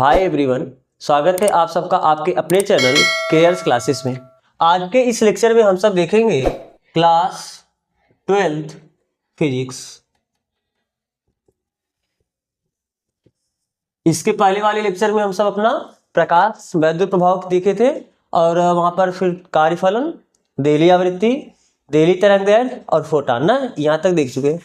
Hi everyone, स्वागत है आप सबका आपके अपने चैनल केयर्स क्लासेस में। आज के इस लेक्चर में हम सब देखेंगे क्लास 12th फिजिक्स। इसके पहले वाले लेक्चर में हम सब अपना प्रकाश वैद्युत प्रभाव देखे थे और वहां पर फिर कार्यफलन, देली आवृत्ति, देली तरंगदैर्घ्य और फोटॉन ना यहाँ तक देख चुके।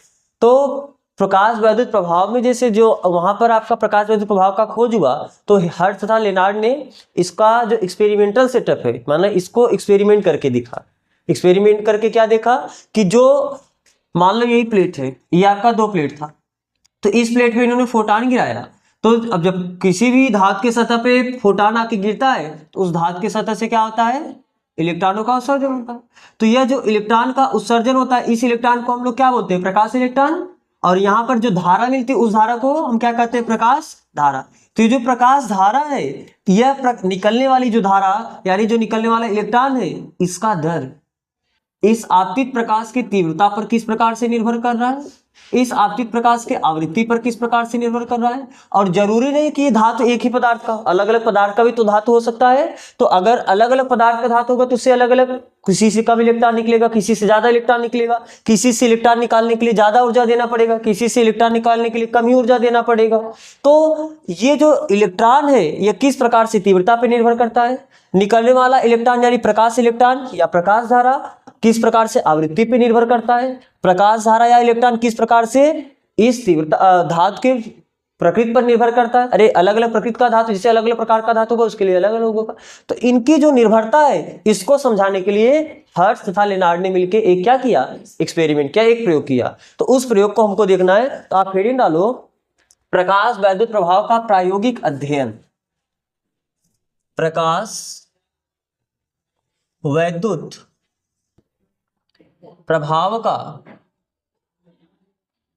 तो प्रकाश वैद्युत प्रभाव में जैसे जो वहां पर आपका प्रकाश वैद्युत प्रभाव का खोज हुआ तो हर्ट्ज तथा लेनार्ड ने इसका जो एक्सपेरिमेंटल सेटअप है, माना इसको एक्सपेरिमेंट करके दिखा। एक्सपेरिमेंट करके क्या देखा कि जो मान लो यही प्लेट है, ये आपका दो प्लेट था, तो इस प्लेट पे इन्होंने फोटॉन गिराया। तो अब जब किसी भी धातु के सतह पे फोटॉन आके गिरता है तो उस धातु के सतह से क्या होता है, इलेक्ट्रॉनों का उत्सर्जन होता है। तो यह जो इलेक्ट्रॉन का उत्सर्जन होता है, इस इलेक्ट्रॉन को हम लोग क्या बोलते हैं, प्रकाश इलेक्ट्रॉन। और यहाँ पर जो धारा मिलती है उस धारा को हम क्या कहते हैं, प्रकाश धारा। तो ये जो प्रकाश धारा है, यह निकलने वाली जो धारा यानी जो निकलने वाला इलेक्ट्रॉन है, इसका दर इस आपतित प्रकाश की तीव्रता पर किस प्रकार से निर्भर कर रहा है, इस आपतित प्रकाश के आवृत्ति पर किस प्रकार से निर्भर कर रहा है। और जरूरी नहीं कि ये धातु एक ही पदार्थ का, अलग अलग पदार्थ का भी तो धातु हो सकता है। तो अगर अलग अलग पदार्थ का धातु होगा तो उससे अलग अलग, किसी से कम इलेक्ट्रॉन निकलेगा, किसी से ज्यादा इलेक्ट्रॉन निकलेगा, किसी से इलेक्ट्रॉन निकालने के लिए ज्यादा ऊर्जा देना पड़ेगा, किसी से इलेक्ट्रॉन निकालने के लिए कम ही ऊर्जा देना पड़ेगा। तो ये जो इलेक्ट्रॉन है ये किस प्रकार से तीव्रता पर निर्भर करता है, निकलने वाला इलेक्ट्रॉन यानी प्रकाश इलेक्ट्रॉन या प्रकाश धारा किस प्रकार से आवृत्ति पे निर्भर करता है, प्रकाश धारा या इलेक्ट्रॉन किस प्रकार से इस तीव्रता धातु के प्रकृति पर निर्भर करता है। अरे अलग अलग प्रकृति का धातु, जैसे अलग अलग प्रकार का धातु होगा उसके लिए अलग अलग होगा। तो इनकी जो निर्भरता है इसको समझाने के लिए हर्ट्ज तथा लेनार्ड ने मिलकर एक क्या किया, एक्सपेरिमेंट किया, एक प्रयोग किया। तो उस प्रयोग को हमको देखना है। तो आप हेडिंग डालो, प्रकाश वैद्युत प्रभाव का प्रायोगिक अध्ययन। प्रकाश वैद्युत प्रभाव का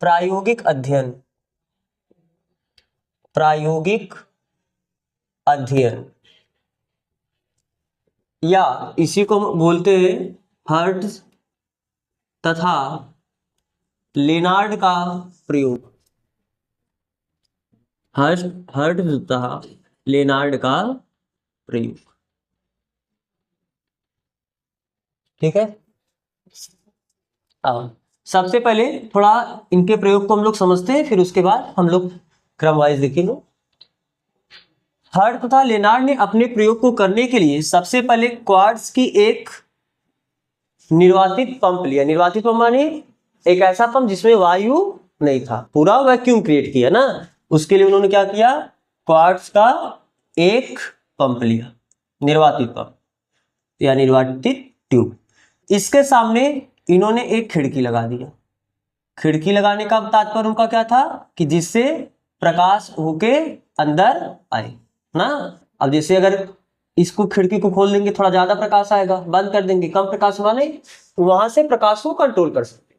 प्रायोगिक अध्ययन, प्रायोगिक अध्ययन, या इसी को बोलते हैं हर्ट्ज तथा लेनार्ड का प्रयोग। हर्ट्ज तथा लेनार्ड का प्रयोग, ठीक है। सबसे पहले थोड़ा इनके प्रयोग को हम लोग समझते हैं, फिर उसके बाद हम लोग क्रम वाइज देखेंगे। हर्ट्ज तथा लेनार्ड ने अपने प्रयोग को करने के लिए सबसे पहले क्वार्ट्ज की एक निर्वातित पंप लिया। निर्वातित पंप माने एक ऐसा पंप जिसमें वायु नहीं था, पूरा वैक्यूम क्रिएट किया ना। उसके लिए उन्होंने क्या किया, क्वार्ट्ज का एक पंप लिया, निर्वातित पंप या निर्वातित ट्यूब। इसके सामने इन्होंने एक खिड़की लगा दिया। खिड़की लगाने का तात्पर्य उनका क्या था कि जिससे प्रकाश होके अंदर आए ना। अब जैसे अगर इसको खिड़की को खोल देंगे थोड़ा ज्यादा प्रकाश आएगा, बंद कर देंगे कम प्रकाश वाले, वहां से प्रकाश को कंट्रोल कर सकते।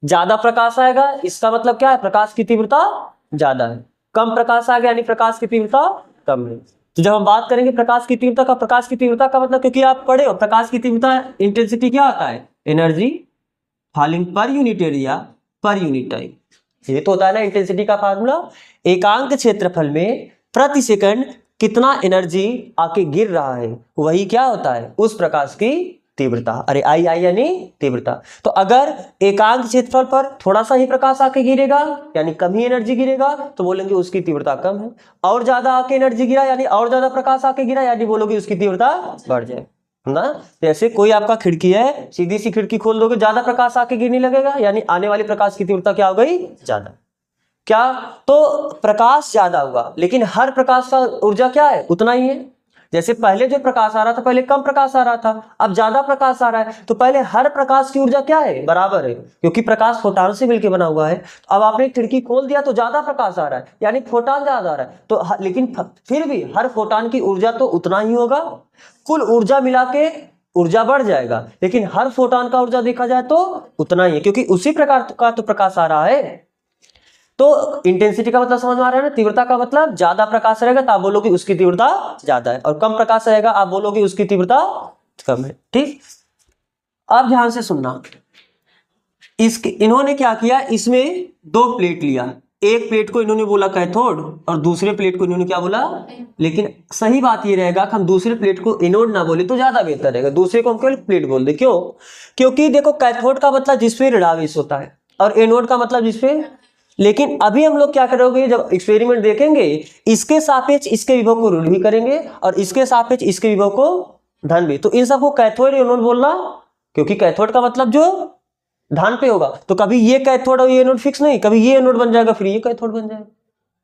ज्यादा प्रकाश आएगा इसका मतलब क्या है, प्रकाश की तीव्रता ज्यादा है। कम प्रकाश आ गया यानी प्रकाश की तीव्रता कम है। तो जब हम बात करेंगे प्रकाश की तीव्रता का, प्रकाश की तीव्रता का मतलब, क्योंकि आप पढ़े हो प्रकाश की तीव्रता इंटेंसिटी क्या होता है, energy falling per unit area per unit time. ये तो होता है ना इंटेंसिटी का फार्मूला। एकांक क्षेत्रफल में प्रति सेकंड कितना एनर्जी आके गिर रहा है वही क्या होता है, उस प्रकाश की तीव्रता। अरे आई यानी तीव्रता। तो अगर एकांक क्षेत्रफल पर थोड़ा सा ही प्रकाश आके गिरेगा यानी कम ही एनर्जी गिरेगा तो बोलेंगे उसकी तीव्रता कम है। और ज्यादा आके एनर्जी गिरा यानी और ज्यादा प्रकाश आके गिरा यानी बोलोगे उसकी तीव्रता बढ़ जाए ना। जैसे कोई आपका खिड़की है, सीधी सी खिड़की खोल दोगे, ज्यादा प्रकाश आके गिरने लगेगा यानी आने वाली प्रकाश की तीव्रता क्या हो गई, ज्यादा। क्या, तो प्रकाश ज्यादा होगा लेकिन हर प्रकाश का ऊर्जा क्या है, उतना ही है। जैसे पहले जो प्रकाश आ रहा था, पहले कम प्रकाश आ रहा था, अब ज्यादा प्रकाश आ रहा है, तो पहले हर प्रकाश की ऊर्जा क्या है, बराबर है, क्योंकि प्रकाश फोटॉन से मिलकर बना हुआ है। अब आपने खिड़की खोल दिया तो ज्यादा प्रकाश आ रहा है यानी फोटॉन ज्यादा आ रहा है, तो लेकिन फिर भी हर फोटॉन की ऊर्जा तो उतना ही होगा। कुल ऊर्जा मिला के ऊर्जा बढ़ जाएगा लेकिन हर फोटॉन का ऊर्जा देखा जाए तो उतना ही है, क्योंकि उसी प्रकार का तो प्रकाश आ रहा है। तो इंटेंसिटी का मतलब समझ में आ रहा है ना, तीव्रता का मतलब ज्यादा प्रकाश रहेगा तो आप बोलोगे उसकी तीव्रता ज्यादा है, और कम प्रकाश रहेगा आप बोलोगे उसकी तीव्रता कम है। ठीक, अब ध्यान से सुनना। इन्होंने क्या किया, इसमें दो प्लेट लिया, एक प्लेट को इन्होंने बोला कैथोड और दूसरे प्लेट को इन्होंने क्या बोला, लेकिन सही बात ये रहेगा कि हम दूसरे प्लेट को एनोड ना बोले तो ज्यादा बेहतर रहेगा, दूसरे को हम केवल प्लेट बोल दे। क्यों? क्योंकि देखो कैथोड का मतलब जिसपे ऋणावेश होता है और एनोड का मतलब जिसपे, लेकिन अभी हम लोग क्या करोगे, जब एक्सपेरिमेंट देखेंगे इसके सापेक्ष इसके विभव को ऋण भी करेंगे और इसके सापेक्ष इसके विभव को धन भी, तो इन सबको कैथोड एनोड बोलना, क्योंकि कैथोड का मतलब जो धन पे होगा, तो कभी ये कैथोड और ये एनोड फिक्स नहीं, कभी ये एनोड बन जाएगा फिर ये कैथोड बन जाएगा।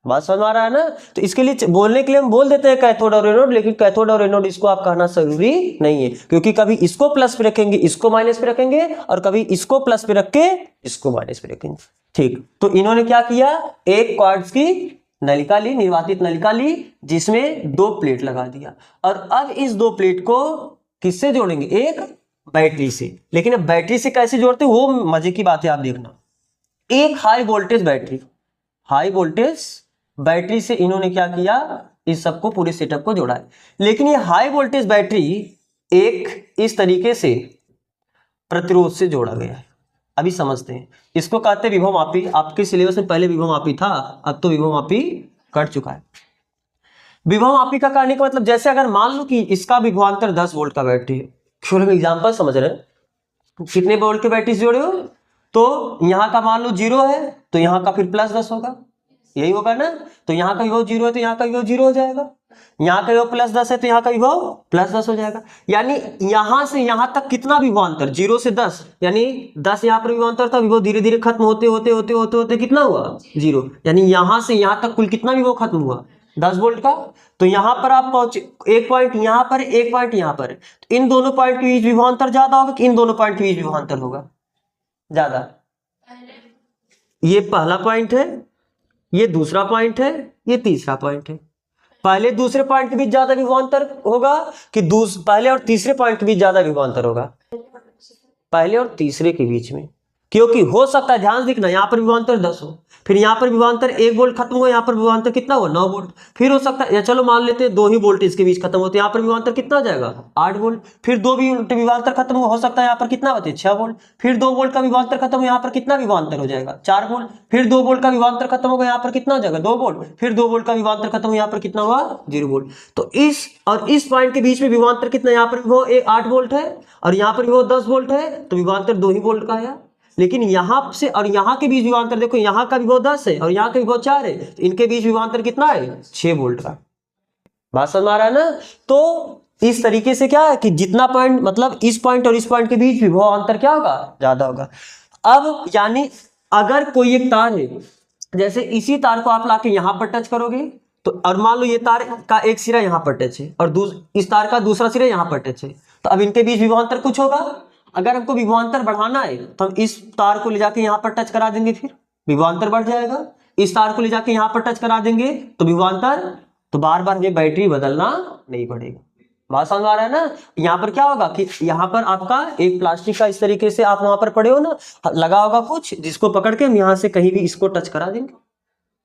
बात समझ में आ रहा है ना? तो इसके लिए बोलने के लिए हम बोल देते हैं कैथोड और एनोड, लेकिन कैथोड और एनोड इसको आप कहना जरूरी नहीं है, क्योंकि कभी इसको प्लस पे रखेंगे इसको माइनस पे रखेंगे और कभी इसको प्लस पे रख के इसको माइनस पे रखेंगे। ठीक, तो इन्होंने क्या किया, एक क्वार्ट्ज की नलिका ली, निर्वातित नलिका ली, जिसमें 2 प्लेट लगा दिया और अब इस 2 प्लेट को किससे जोड़ेंगे, एक बैटरी से। लेकिन अब बैटरी से कैसे जोड़ते हैं वो मजे की बात है, आप देखना। एक high voltage battery, high voltage battery से इन्होंने क्या किया, इस सबको पूरे सेटअप को जोड़ा है। लेकिन ये हाई वोल्टेज बैटरी एक इस तरीके से प्रतिरोध से जोड़ा गया है। अभी समझते हैं, इसको कहते हैं विभवमापी। आपके सिलेबस में पहले विभवमापी था, अब तो विभवमापी कट चुका है। विभवमापी का कहने का मतलब, जैसे अगर मान लो कि इसका विभवांतर 10 वोल्ट का बैटरी है, हम एग्जांपल समझ रहे हैं, कितने वोल्ट के बैटरी से जोड़े हो, तो यहाँ का मान लो 0 है तो यहाँ का फिर +10 होगा, यही होगा ना। तो यहाँ का विभव 0 है तो यहाँ का विभव 0 हो जाएगा, यहाँ का विभव +10 है तो यहाँ का विभव +10 हो जाएगा। यानी यहाँ से यहाँ तक कितना विभवांतर, 0 से 10, यानी 10 यहाँ पर विभवांतर था, विभव धीरे धीरे खत्म होते होते होते होते होते कितना हुआ, 0। यानी यहाँ से यहाँ तक कुल कितना विभव खत्म हुआ, 10 वोल्ट का। तो यहाँ पर आप पहुंचे, एक पॉइंट यहाँ पर, एक पॉइंट यहाँ पर, तो इन दोनों पॉइंट के बीच विभवांतर ज्यादा होगा कि इन दोनों पॉइंट के बीच विभवांतर होगा ज्यादा? ये पहला पॉइंट है, ये दूसरा पॉइंट है, ये तीसरा पॉइंट है। पहले दूसरे पॉइंट के बीच ज्यादा विभवांतर होगा कि पहले और तीसरे पॉइंट के बीच ज्यादा विभवांतर होगा? पहले और तीसरे के बीच में, क्योंकि हो सकता है, ध्यान देखना, यहाँ पर विभवांतर 10 हो, फिर यहाँ पर विभवांतर 1 वोल्ट खत्म हो, यहाँ पर विभवांतर कितना हो, 9 वोल्ट। फिर हो सकता है, या चलो मान लेते हैं 2 ही वोल्ट इसके बीच खत्म होते, यहाँ पर विभवांतर कितना हो जाएगा, 8 वोल्ट। फिर 2 विभवांतर खत्म हो सकता है यहाँ पर कितना बचे, 6 वोल्ट। फिर 2 वोल्ट का विभवांतर खत्म हो, यहाँ पर कितना विभवांतर हो जाएगा, 4 वोल्ट। फिर 2 वोल्ट का विभवांतर खत्म होगा, यहाँ पर कितना हो जाएगा, 2 वोल्ट। फिर 2 वोल्ट का विभवांतर खत्म हो, यहाँ पर कितना हुआ, 0 वोल्ट। तो इस और इस पॉइंट के बीच में विभवांतर कितना, यहाँ पर विभव 8 वोल्ट है और यहाँ पर विभव 10 वोल्ट है, तो विभवांतर 2 ही वोल्ट का है। लेकिन यहाँ से और यहाँ के बीच विभवांतर देखो, यहाँ का विभव 10 है और यहाँ का विभव 4 है, तो इनके बीच विभवांतर कितना है, 6 वोल्ट का। बात समझ आ रहा है ना? तो इस तरीके से क्या है कि जितना पॉइंट, मतलब इस पॉइंट और इस पॉइंट के बीच विभवांतर क्या होगा, ज्यादा होगा। अब यानी अगर कोई एक तार है, जैसे इसी तार को आप लाके यहाँ पर टच करोगे, तो और मान लो ये तार का एक सिरा यहाँ पर टच है और इस तार का दूसरा सिरा यहाँ पर टच है, तो अब इनके बीच विभवांतर कुछ होगा। अगर हमको विभवांतर बढ़ाना है तो हम इस तार को ले जाके यहाँ पर टच करा देंगे, फिर विभवांतर बढ़ जाएगा। इस तार को ले जाके यहाँ पर टच करा देंगे तो विभवांतर, तो बार बार ये बैटरी बदलना नहीं पड़ेगा। बात समझ आ रहा है ना? यहाँ पर क्या होगा कि यहाँ पर आपका एक प्लास्टिक का इस तरीके से, आप वहां पर पड़े हो ना, लगा होगा कुछ, जिसको पकड़ के हम यहाँ से कहीं भी इसको टच करा देंगे।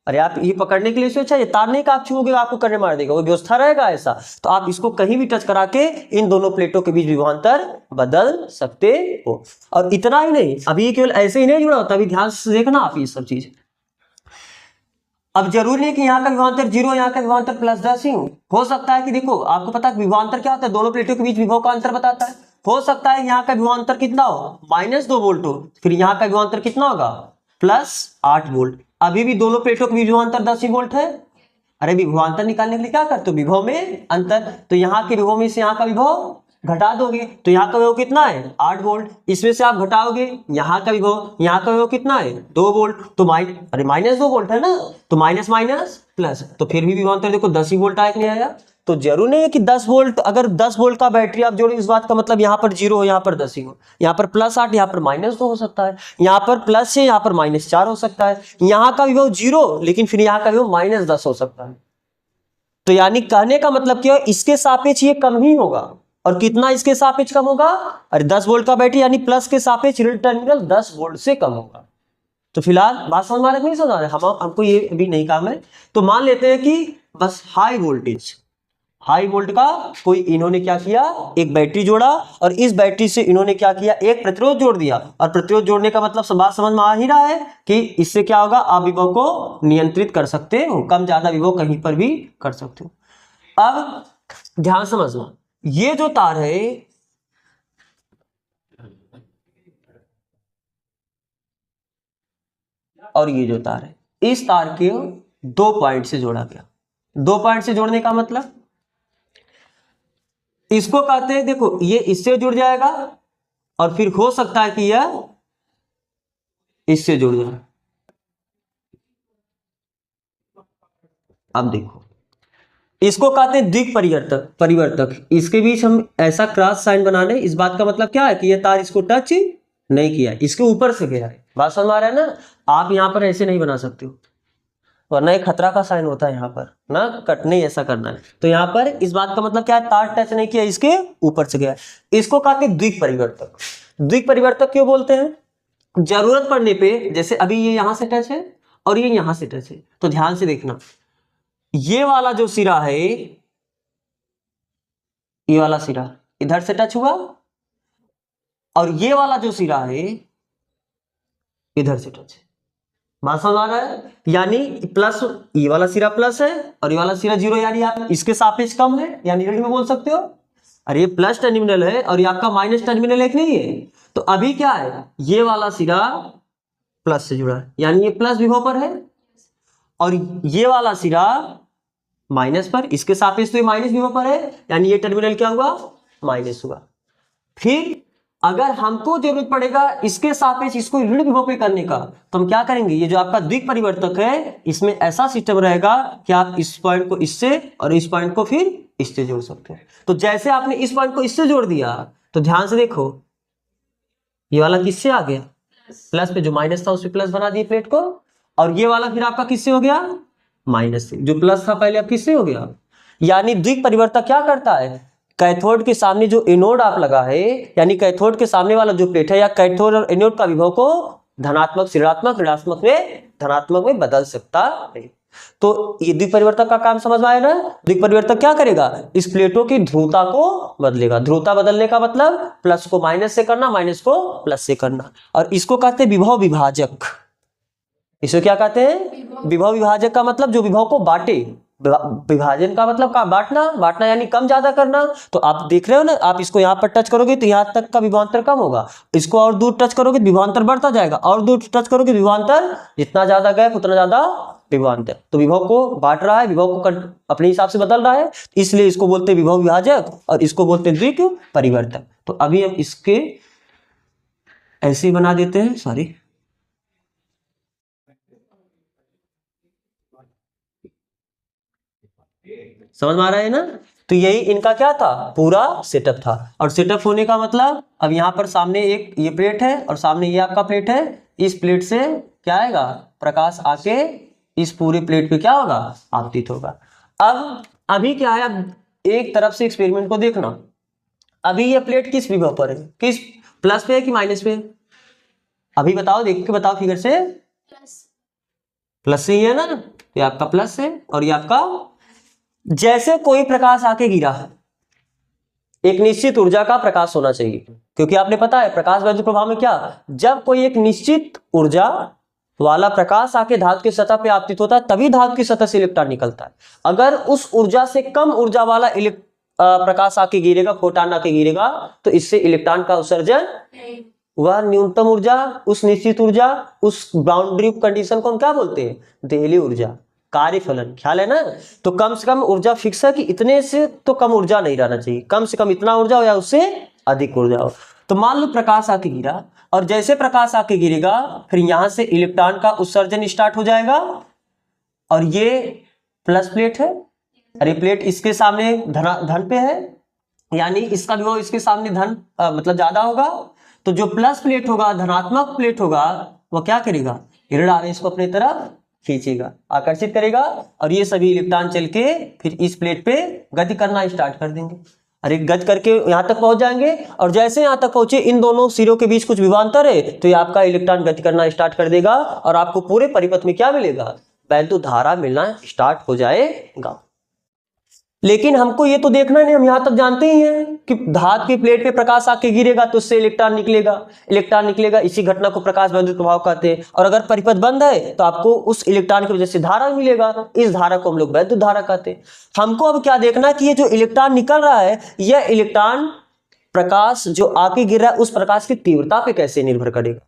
अरे आप ये पकड़ने के लिए सोचा, ये तार नहीं का आप छूओगे आपको करने मार देगा, वो व्यवस्था रहेगा ऐसा। तो आप इसको कहीं भी टच करा के इन दोनों प्लेटों के बीच विभवांतर बदल सकते हो। और इतना ही नहीं, अभी केवल ऐसे ही नहीं जुड़ा होता, अभी ध्यान से देखना आप ये सब चीज। अब जरूरी है कि यहाँ का विभवांतर 0, यहाँ का विभवांतर +10 ही हो सकता है कि देखो, आपको पता है विभवांतर क्या होता है, दोनों प्लेटों के बीच विभव का अंतर बताता है। हो सकता है यहाँ का विभवांतर कितना हो, -2 वोल्ट हो, फिर यहाँ का विभवांतर कितना होगा, +8 वोल्ट। अभी भी दोनों प्लेटों के बीच विभवांतर 10 ही वोल्ट है। अरे विभवांतर निकालने के लिए क्या करते हो, विभव में अंतर, तो यहाँ के विभव में से यहाँ का विभव घटा दोगे, तो यहाँ का विभव कितना है, 8 वोल्ट। इसमें से आप घटाओगे यहाँ का विभव, यहाँ का विभव कितना है, 2 वोल्ट, तो -2 वोल्ट है ना, तो माइनस माइनस प्लस, तो फिर भी विभवांतर देखो 10 ही वोल्ट आया कि नहीं आया। तो जरूर नहीं है कि 10 वोल्ट, अगर 10 वोल्ट का बैटरी आप जोड़े, इस बात का मतलब यहाँ पर 0 हो, यहाँ पर 10 ही हो, यहाँ पर +8, यहाँ पर -2 हो सकता है, यहाँ पर प्लस है, यहाँ पर -4 हो सकता है, यहाँ का विभव 0 लेकिन फिर यहाँ का विभव -10 हो सकता है। तो यानी कहने का मतलब क्या है, इसके सापेक्ष ये कम ही होगा। और कितना इसके सापेक्ष कम होगा, अरे 10 वोल्ट का बैटरी यानी प्लस के सापेक्ष ऋण टर्मिनल 10 वोल्ट से कम होगा। तो फिलहाल बात समझ में नहीं समझ रहे, हमको ये अभी नहीं काम है। तो मान लेते हैं कि बस हाई वोल्टेज, हाई वोल्ट का कोई इन्होंने क्या किया, एक बैटरी जोड़ा और इस बैटरी से इन्होंने क्या किया, एक प्रतिरोध जोड़ दिया। और प्रतिरोध जोड़ने का मतलब बात समझ में आ ही रहा है कि इससे क्या होगा, आप विभव को नियंत्रित कर सकते हो, कम ज्यादा विभव कहीं पर भी कर सकते हो। अब ध्यान समझना, ये जो तार है और ये जो तार है, इस तार के 2 पॉइंट से जोड़ा गया। 2 पॉइंट से जोड़ने का मतलब इसको कहते हैं, देखो ये इससे जुड़ जाएगा और फिर हो सकता है कि यह इससे जुड़ जाए। अब देखो इसको कहते हैं द्विक परिवर्तक। परिवर्तक इसके बीच हम ऐसा क्रॉस साइन बना लें, इस बात का मतलब क्या है कि यह तार इसको टच नहीं किया, इसके ऊपर से गया है। बात समझ आ रहा है ना। आप यहां पर ऐसे नहीं बना सकते हो, वरना एक खतरा का साइन होता है यहाँ पर ना, कट नहीं ऐसा करना है। तो यहाँ पर इस बात का मतलब क्या है, तार टच नहीं किया, इसके ऊपर से गया। इसको कहते हैं द्विक परिवर्तक। द्विक परिवर्तक क्यों बोलते हैं, जरूरत पड़ने पे, जैसे अभी ये यहां से टच है और ये यहां से टच है, तो ध्यान से देखना, ये वाला जो सिरा है, ये वाला सिरा इधर से टच हुआ और ये वाला जो सिरा है इधर से टच है। बात समझ आ रहा है, यानी प्लस, ये वाला सिरा प्लस है और ये वाला सिरा जीरो, यानी आप इसके सापेक्ष कम है, यानी में बोल सकते हो। अरे ये प्लस टर्मिनल है और ये आपका माइनस टर्मिनल एक नहीं है, तो अभी क्या है, ये वाला सिरा प्लस से जुड़ा है, यानी ये प्लस विभव पर है, और ये वाला सिरा माइनस पर, इसके सापेक्ष तो ये माइनस विभव पर है, यानी ये टर्मिनल क्या हुआ, माइनस हुआ। फिर अगर हमको जरूरत पड़ेगा इसके सापेक्ष इसको ऋण विभव पे करने का, तो हम क्या करेंगे, ये जो आपका द्विक परिवर्तक है इसमें ऐसा सिस्टम रहेगा कि आप इस पॉइंट को इससे और इस पॉइंट को फिर इससे जोड़ सकते हैं। तो जैसे आपने इस पॉइंट को इससे जोड़ दिया, तो ध्यान से देखो ये वाला किससे आ गया, प्लस पे, जो माइनस था उस पे प्लस बना दिए प्लेट को, और ये वाला फिर आपका किससे हो गया, माइनस से, जो प्लस था पहले अब किससे हो गया। यानी द्विक परिवर्तक क्या करता है, कैथोड के सामने जो एनोड आप लगा है, यानी कैथोड के सामने वाला जो प्लेट है या कैथोड और एनोड का विभव को धनात्मक से ऋणात्मक, ऋणात्मक में धनात्मक में बदल सकता है। तो ये द्विक परिवर्तक का काम समझ में आया ना। द्विक परिवर्तक क्या करेगा, इस प्लेटों की ध्रुवता को बदलेगा। ध्रुवता बदलने का मतलब प्लस को माइनस से करना, माइनस को प्लस से करना, और इसको कहते हैं विभव विभाजक। इसे क्या कहते हैं, विभव विभाजक का मतलब जो विभव को बांटे, विभाजन का मतलब का बांटना, बांटना यानी कम ज्यादा करना। तो आप देख रहे हो ना, आप इसको यहाँ पर टच करोगे तो यहाँ तक का विभवांतर कम होगा, इसको और दूर टच करोगे तो विभवांतर बढ़ता जाएगा, और दूर टच करोगे विभवांतर, जितना ज्यादा गैप उतना ज्यादा विभवांतर। तो विभव को बांट रहा है, विभव को अपने हिसाब से बदल रहा है, इसलिए इसको बोलते हैं विभव विभाजक और इसको बोलते हैं द्विक परिवर्तक। तो अभी हम इसके ऐसे ही बना देते हैं, सॉरी, समझ में आ रहा है ना। तो यही इनका क्या था, पूरा सेटअप था। और सेटअप होने का मतलब, अब यहाँ पर सामने एक ये प्लेट है और सामने ये आपका प्लेट है, इस प्लेट से क्या आएगा, प्रकाश आके इस पूरे प्लेट पे क्या होगा, आपतित होगा। अब अभी क्या है, अब एक तरफ से एक्सपेरिमेंट को देखना, अभी ये प्लेट किस विभव पर है, किस प्लस पे है कि माइनस पे, अभी बताओ, देख के बताओ फिगर से, प्लस से ही है ना, ये आपका प्लस है और ये आपका, जैसे कोई प्रकाश आके गिरा है, एक निश्चित ऊर्जा का प्रकाश होना चाहिए, क्योंकि आपने पता है प्रकाश वैद्युत प्रभाव में क्या, जब कोई एक निश्चित ऊर्जा वाला प्रकाश आके धातु की सतह पे आपतित होता है तभी धातु की सतह से इलेक्ट्रॉन निकलता है। अगर उस ऊर्जा से कम ऊर्जा वाला प्रकाश आके गिरेगा, फोटॉन आके गिरेगा, तो इससे इलेक्ट्रॉन का उत्सर्जन, वह न्यूनतम ऊर्जा, उस निश्चित ऊर्जा, उस बाउंड्री कंडीशन को हम क्या बोलते हैं, देहली ऊर्जा, कार्यफलन, ख्याल है ना। तो कम से कम ऊर्जा फिक्स है कि इतने से तो कम ऊर्जा नहीं रहना चाहिए, कम से कम इतना ऊर्जा हो या उससे अधिक ऊर्जा हो। तो मान लो प्रकाश आके गिरा, और जैसे प्रकाश आके गिरेगा फिर यहां से इलेक्ट्रॉन का उत्सर्जन स्टार्ट हो जाएगा, और ये प्लस प्लेट है, अरे प्लेट इसके सामने धन पे है, यानी इसका विभव इसके सामने धन मतलब ज्यादा होगा। तो जो प्लस प्लेट होगा, धनात्मक प्लेट होगा, वह क्या करेगा, ऋण आवेश को अपनी तरफ खींचेगा, आकर्षित करेगा, और ये सभी इलेक्ट्रॉन चल के फिर इस प्लेट पे गति करना स्टार्ट कर देंगे। अरे गति करके यहाँ तक पहुंच जाएंगे, और जैसे यहाँ तक पहुंचे, इन दोनों सिरों के बीच कुछ विभवांतर है, तो ये आपका इलेक्ट्रॉन गति करना स्टार्ट कर देगा, और आपको पूरे परिपथ में क्या मिलेगा, वैद्युत धारा मिलना स्टार्ट हो जाएगा। लेकिन हमको ये तो देखना नहीं, हम यहां तक जानते ही हैं कि धातु की प्लेट पे प्रकाश आके गिरेगा तो उससे इलेक्ट्रॉन निकलेगा, इलेक्ट्रॉन निकलेगा, इसी घटना को प्रकाश वैद्युत प्रभाव कहते हैं। और अगर परिपथ बंद है तो आपको उस इलेक्ट्रॉन की वजह से धारा मिलेगा, इस धारा को हम लोग वैद्युत धारा कहते हैं। हमको अब क्या देखना कि ये जो इलेक्ट्रॉन निकल रहा है, यह इलेक्ट्रॉन प्रकाश जो आके गिर रहा है उस प्रकाश की तीव्रता पे कैसे निर्भर करेगा,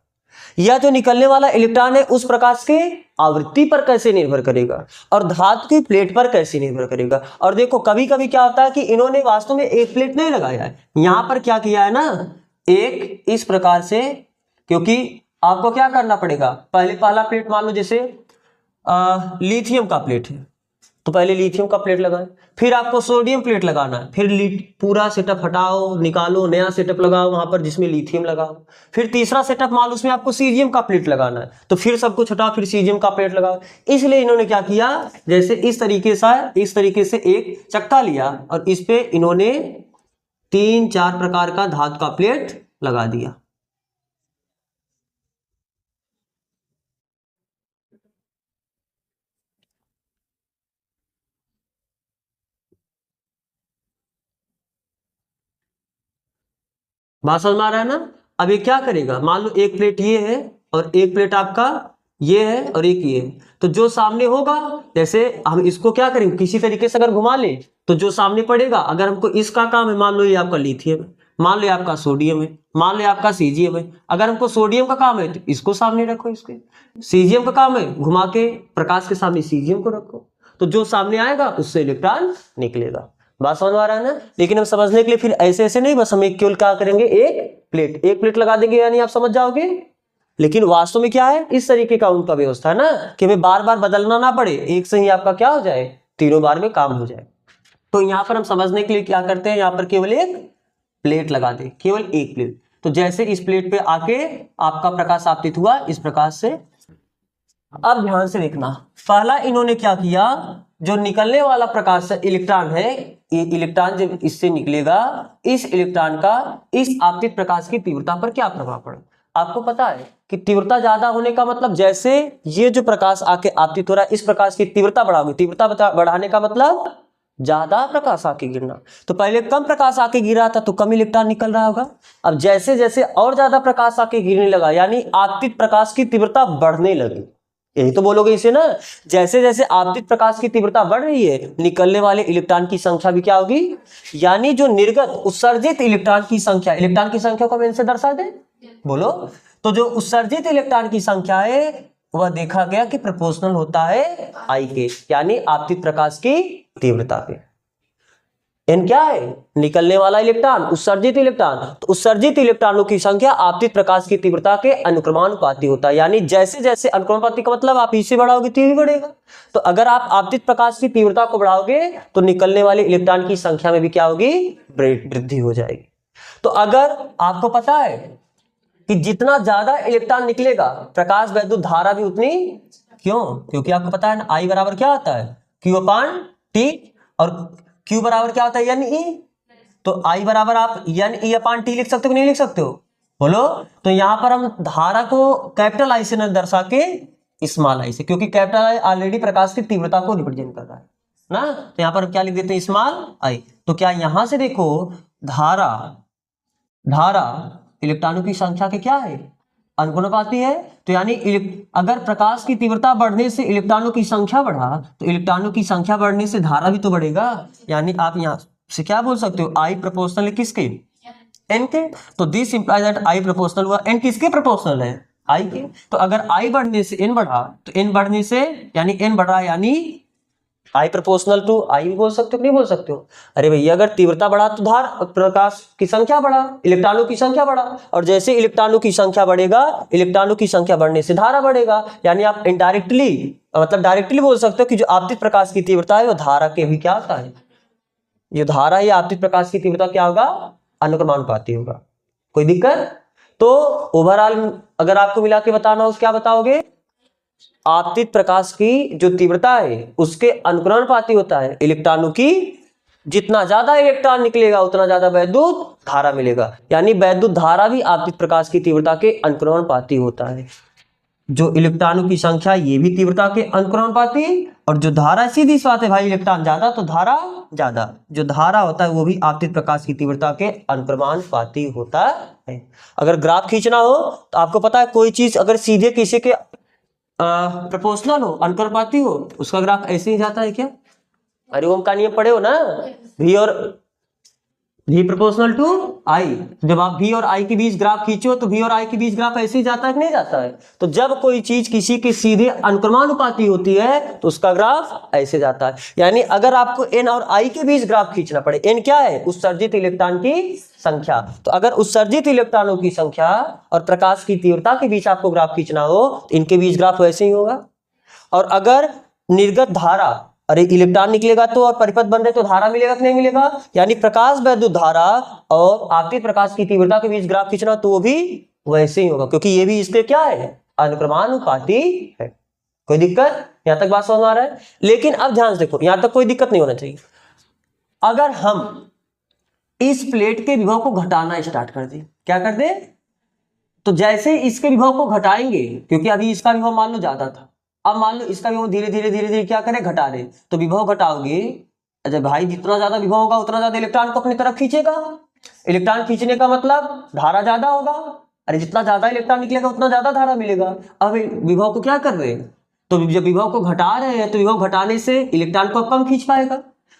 या जो निकलने वाला इलेक्ट्रॉन है उस प्रकाश के आवृत्ति पर कैसे निर्भर करेगा, और धातु की प्लेट पर कैसे निर्भर करेगा। और देखो कभी कभी क्या होता है कि इन्होंने वास्तव में एक प्लेट नहीं लगाया है, यहां पर क्या किया है ना, एक इस प्रकार से, क्योंकि आपको क्या करना पड़ेगा, पहला प्लेट मान लो जैसे लिथियम का प्लेट है तो पहले लिथियम का प्लेट लगाएं, फिर आपको सोडियम प्लेट लगाना है, फिर पूरा सेटअप हटाओ, निकालो, नया सेटअप लगाओ वहां पर जिसमें लिथियम लगाओ, फिर तीसरा सेटअप मान लो उसमें आपको सीजियम का प्लेट लगाना है, तो फिर सब कुछ हटाओ, फिर सीजियम का प्लेट लगाओ। इसलिए इन्होंने क्या किया, जैसे इस तरीके से एक चक्का लिया और इस पे इन्होंने 3-4 प्रकार का धातु का प्लेट लगा दिया। बात समझ में आ रहा है ना। अब ये क्या करेगा, मान लो एक प्लेट ये है और एक प्लेट आपका ये है और एक ये है, तो जो सामने होगा, जैसे हम इसको क्या करेंगे, किसी तरीके से अगर घुमा ले तो जो सामने पड़ेगा, अगर हमको इसका काम है, मान लो ये आपका लिथियम है, मान लो आपका सोडियम है, मान लो आपका सीजियम है, अगर हमको सोडियम का काम है तो इसको सामने रखो, इसके सीजियम का काम है घुमा के प्रकाश के सामने सीजियम को रखो, तो जो सामने आएगा उससे इलेक्ट्रॉन निकलेगा। बात समझ में आ रहा है ना। लेकिन हम समझने के लिए फिर ऐसे ऐसे नहीं, बस हम एक केवल क्या करेंगे, एक प्लेट लगा देंगे, यानी आप समझ जाओगे। लेकिन वास्तव में क्या है, इस तरीके का उनका व्यवस्था है ना कि हमें बार बार बदलना ना पड़े, एक से ही आपका क्या हो जाए, तीनों बार में काम हो जाए। तो यहाँ पर हम समझने के लिए क्या करते हैं, यहाँ पर केवल एक प्लेट लगा दे, केवल एक प्लेट। तो जैसे इस प्लेट पे आके आपका प्रकाश आपतित हुआ इस प्रकाश से। अब ध्यान से देखना, पहला इन्होंने क्या किया, जो निकलने वाला प्रकाश इलेक्ट्रॉन है, ये इलेक्ट्रॉन जब इससे निकलेगा, इस इलेक्ट्रॉन का इस आपतित प्रकाश की तीव्रता पर क्या प्रभाव पड़ा। आपको पता है कि तीव्रता ज्यादा होने का मतलब, जैसे ये जो प्रकाश आके आपतित हो रहा है, इस प्रकाश की तीव्रता बढ़ाओगे, तीव्रता बढ़ाने का मतलब ज्यादा प्रकाश आके गिरना। तो पहले कम प्रकाश आके गिरा था तो कम इलेक्ट्रॉन निकल रहा होगा, अब जैसे जैसे और ज्यादा प्रकाश आके गिरने लगा, यानी आपतित प्रकाश की तीव्रता बढ़ने लगी। यही तो बोलोगे इसे ना, जैसे जैसे आपतित प्रकाश की तीव्रता बढ़ रही है, निकलने वाले इलेक्ट्रॉन की संख्या भी क्या होगी, यानी जो निर्गत उत्सर्जित इलेक्ट्रॉन की संख्या को हम इनसे दर्शा दे, बोलो। तो जो उत्सर्जित इलेक्ट्रॉन की संख्या है वह देखा गया कि प्रोपोर्शनल होता है आई के, यानी आपतित प्रकाश की तीव्रता पे। एन क्या है, निकलने वाला इलेक्ट्रॉन, उत्सर्जित इलेक्ट्रॉन, तो उत्सर्जित इलेक्ट्रॉनों की संख्या आपतित प्रकाश की तीव्रता के अनुक्रमानुपाती होता है, यानी जैसे जैसे अनुक्रमानुपाती का मतलब आप इसे बढ़ाओगे तो भी बढ़ेगा। तो अगर आप आपतित प्रकाश की तीव्रता को बढ़ाओगे तो निकलने वाले इलेक्ट्रॉन की संख्या में भी क्या होगी, वृद्धि हो जाएगी। तो अगर आपको पता है कि जितना ज्यादा इलेक्ट्रॉन निकलेगा प्रकाश वैद्युत धारा भी उतनी, क्यों, क्योंकि आपको पता है ना आई बराबर क्या होता है, Q/T, और Q बराबर क्या होता है, यानी E। तो I बराबर आप यानी E/T लिख सकते हो कि नहीं लिख सकते हो, बोलो। तो यहां पर हम धारा को कैपिटल आई से न दर्शा के स्मॉल आई से, क्योंकि कैपिटल आई ऑलरेडी प्रकाश की तीव्रता को रिप्रेजेंट कर रहा है ना, तो यहां पर क्या लिख देते हैं, स्मॉल आई। तो क्या यहां से देखो धारा इलेक्ट्रॉनों की संख्या के क्या है, अनुपाती है। तो यानी अगर प्रकाश की तीव्रता बढ़ने से इलेक्ट्रॉनों की संख्या बढ़ा तो इलेक्ट्रॉनों की संख्या बढ़ने से धारा भी तो बढ़ेगा, यानी आप यहां से क्या बोल सकते हो, आई प्रोपोर्शनल है किसके, एन के। तो this implies that I proportional हुआ, एन किसके प्रोपोर्शनल है, आई के। तो अगर आई बढ़ने से एन बढ़ा तो एन बढ़ने से यानी एन बढ़ा, यानी आई प्रोपोर्शनल टू आई भी बोल सकते हो कि नहीं बोल सकते हो। अरे भैया अगर तीव्रता बढ़ा तो प्रकाश की संख्या बढ़ा, इलेक्ट्रॉनों की संख्या बढ़ा, और जैसे इलेक्ट्रॉनों की संख्या बढ़ेगा, इलेक्ट्रॉनों की संख्या बढ़ने से धारा बढ़ेगा, यानी आप इनडायरेक्टली मतलब डायरेक्टली बोल सकते हो कि जो आपतित प्रकाश की तीव्रता है वो धारा के भी क्या होता है, ये धारा या आपतित प्रकाश की तीव्रता क्या होगा, अनुक्रमानुपाती होगा। कोई दिक्कत। तो ओवरऑल अगर आपको मिला के बताना हो क्या बताओगे, आपतित प्रकाश की जो तीव्रता है उसके अनुक्रमानुपाती होता है इलेक्ट्रॉनों की, जितना ज्यादा इलेक्ट्रॉन निकलेगा उतना ज्यादा वैद्युत धारा मिलेगा, यानी वैद्युत धारा भी आपतित प्रकाश की तीव्रता के अनुक्रमानुपाती होता है। जो इलेक्ट्रॉनों की संख्या ये भी तीव्रता के अनुक्रमानुपाती, और जो धारा, सीधी सी बात है भाई, इलेक्ट्रॉन ज्यादा तो धारा ज्यादा, जो धारा होता है वो भी आपतित प्रकाश की तीव्रता के अनुक्रमानुपाती होता है। अगर ग्राफ खींचना हो तो आपको पता है कोई चीज अगर सीधे किसी के प्रोपोर्शनल हो, अनुक्रमानुपाती हो, उसका ग्राफ ऐसे ही जाता है क्या? अरे ओम का नियम पढ़े हो ना, V और V प्रोपोर्शनल टू I। जब आप V और I के बीच ग्राफ खींचो तो V और I के बीच ग्राफ ऐसे ही जाता है कि नहीं जाता है? तो जब कोई चीज किसी के सीधे अनुक्रमानुपाती होती है तो उसका ग्राफ ऐसे जाता है। यानी अगर आपको N और I के बीच ग्राफ खींचना पड़े, N क्या है? उत्सर्जित इलेक्ट्रॉन की संख्या। तो अगर उत्सर्जित इलेक्ट्रॉनों की संख्या और प्रकाश की तीव्रता के बीच आपको ग्राफ खींचना हो तो इनके बीच ग्राफ वैसे ही होगा। और अगर निर्गत धारा, अरे इलेक्ट्रॉन निकलेगा तो और परिपथ बन रहे तो धारा मिलेगा कि नहीं मिलेगा? यानी प्रकाश वैद्युत धारा और आपतित प्रकाश की तीव्रता के बीच ग्राफ खींचना तो वो भी वैसे ही होगा, क्योंकि ये भी इसके क्या है? अनुक्रमानुपाती है। कोई दिक्कत? यहां तक बात समझ में आ रहा है? लेकिन अब ध्यान से देखो, यहां तक कोई दिक्कत नहीं होना चाहिए। अगर हम इस प्लेट के विभव को घटाना स्टार्ट कर दें, क्या कर दें? तो जैसे इसके विभव को घटाएंगे, क्योंकि अभी इसका विभव मान लो ज्यादा था, अब मान लो इसका विभव धीरे धीरे क्या करें? घटा दे। तो विभव घटाओगे, अच्छा भाई जितना ज्यादा विभव होगा उतना ज्यादा इलेक्ट्रॉन को अपनी तरफ खींचेगा। इलेक्ट्रॉन खींचने का मतलब धारा ज्यादा होगा। अरे जितना ज्यादा इलेक्ट्रॉन निकलेगा उतना ज्यादा धारा मिलेगा। अब विभव को क्या कर रहे हैं? तो जब विभव को घटा रहे हैं तो विभव घटाने से इलेक्ट्रॉन को कम खींच पाएगा।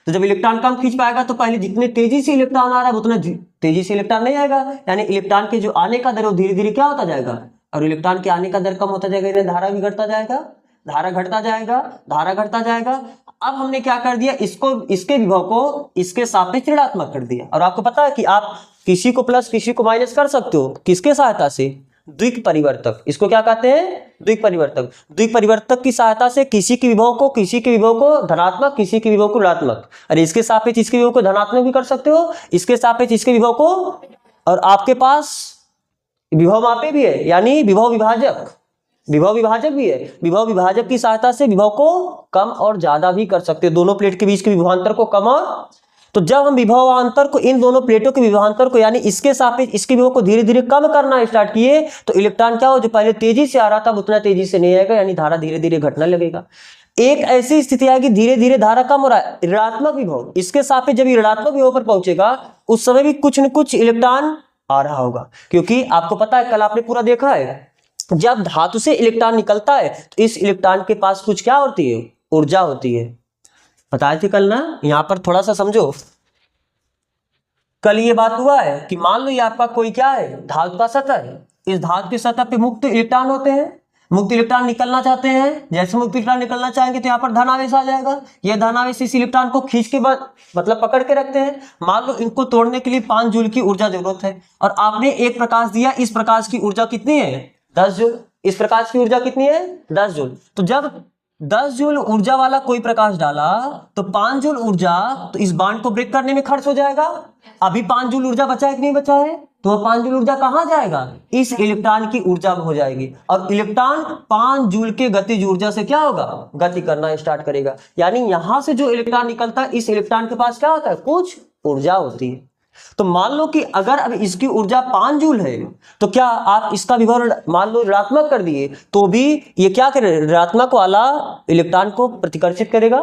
तो जब इलेक्ट्रॉन कम खींच पाएगा तो पहले जितने तेजी से इलेक्ट्रॉन आ रहा है उतना तेजी से इलेक्ट्रॉन नहीं आएगा। यानी इलेक्ट्रॉन के जो आने का दर वो धीरे धीरे क्या होता जाएगा, और इलेक्ट्रॉन के आने का दर कम होता जाएगा, यानी धारा भी घटता जाएगा, धारा घटता जाएगा, धारा घटता जाएगा। अब हमने क्या कर दिया? इसको, इसके विभव को इसके सापेक्ष ऋणात्मक कर दिया। और आपको पता है कि आप किसी को प्लस किसी को माइनस कर सकते हो, किसके सहायता से? द्विक परिवर्तक। इसको क्या कहते हैं? द्विक परिवर्तक। द्विक परिवर्तक की सहायता से किसी के विभव को धनात्मक, किसी के विभव को ऋणात्मक। अरे इसके सापेक्ष इसके विभव को धनात्मक भी कर सकते हो, इसके सापेक्ष इसके विभव को, और आपके पास विभव मापी भी है, यानी विभव विभाजक, विभव विभाजक भी है। विभव विभाजक की सहायता से विभव को कम और ज्यादा भी कर सकते हैं, दोनों प्लेट के बीच के विभवांतर को कम और। तो जब हम विभवांतर को, इन दोनों प्लेटों के विभवांतर को, यानी इसके सापेक्ष इसके विभव को धीरे धीरे कम करना स्टार्ट किए तो इलेक्ट्रॉन क्या हो, जो पहले तेजी से आ रहा था उतना तेजी से नहीं आएगा, यानी धारा धीरे धीरे घटने लगेगा। एक ऐसी स्थिति आएगी धीरे धीरे धारा कम हो रहा है, ऋणात्मक विभव, इसके सापेक्ष जब ऋणात्मक विभव पर पहुंचेगा उस समय भी कुछ न कुछ इलेक्ट्रॉन आ रहा होगा। क्योंकि आपको पता है, कल आपने पूरा देखा है, जब धातु से इलेक्ट्रॉन निकलता है तो इस इलेक्ट्रॉन के पास कुछ क्या होती है? ऊर्जा होती है। बताए थे कल ना, यहां पर थोड़ा सा समझो। कल ये बात हुआ है कि मान लो ये आपका कोई क्या है? धातु का सतह है। इस धातु की सतह पे मुक्त इलेक्ट्रॉन होते हैं, मुक्त इलेक्ट्रॉन निकलना चाहते हैं। जैसे मुक्त इलेक्ट्रॉन निकलना चाहेंगे तो यहाँ पर धन आवेश आ जाएगा। यह धन आवेश इस इलेक्ट्रॉन को खींच के बाद मतलब पकड़ के रखते हैं। मान लो इनको तोड़ने के लिए 5 जूल की ऊर्जा जरूरत है और आपने एक प्रकाश दिया, इस प्रकाश की ऊर्जा कितनी है? 10 जूल। इस प्रकाश की ऊर्जा कितनी है? 10 जूल। तो जब 10 जूल ऊर्जा वाला कोई प्रकाश डाला तो 5 जूल ऊर्जा तो इस बांड को ब्रेक करने में खर्च हो जाएगा। अभी 5 जूल ऊर्जा बचा है कि नहीं बचा है? तो वह 5 जूल ऊर्जा कहां जाएगा? इस इलेक्ट्रॉन की ऊर्जा में हो जाएगी। और इलेक्ट्रॉन 5 जूल के गतिज ऊर्जा से क्या होगा? गति करना स्टार्ट करेगा। यानी यहां से जो इलेक्ट्रॉन निकलता है, इस इलेक्ट्रॉन के पास क्या होता है? कुछ ऊर्जा होती है। तो मान लो कि अगर अब इसकी ऊर्जा 5 जूल है तो क्या आप इसका विभव मान लो ऋणात्मक कर दिए तो भी ये क्या करे? ऋणात्मक वाला इलेक्ट्रॉन को प्रतिकर्षित करेगा।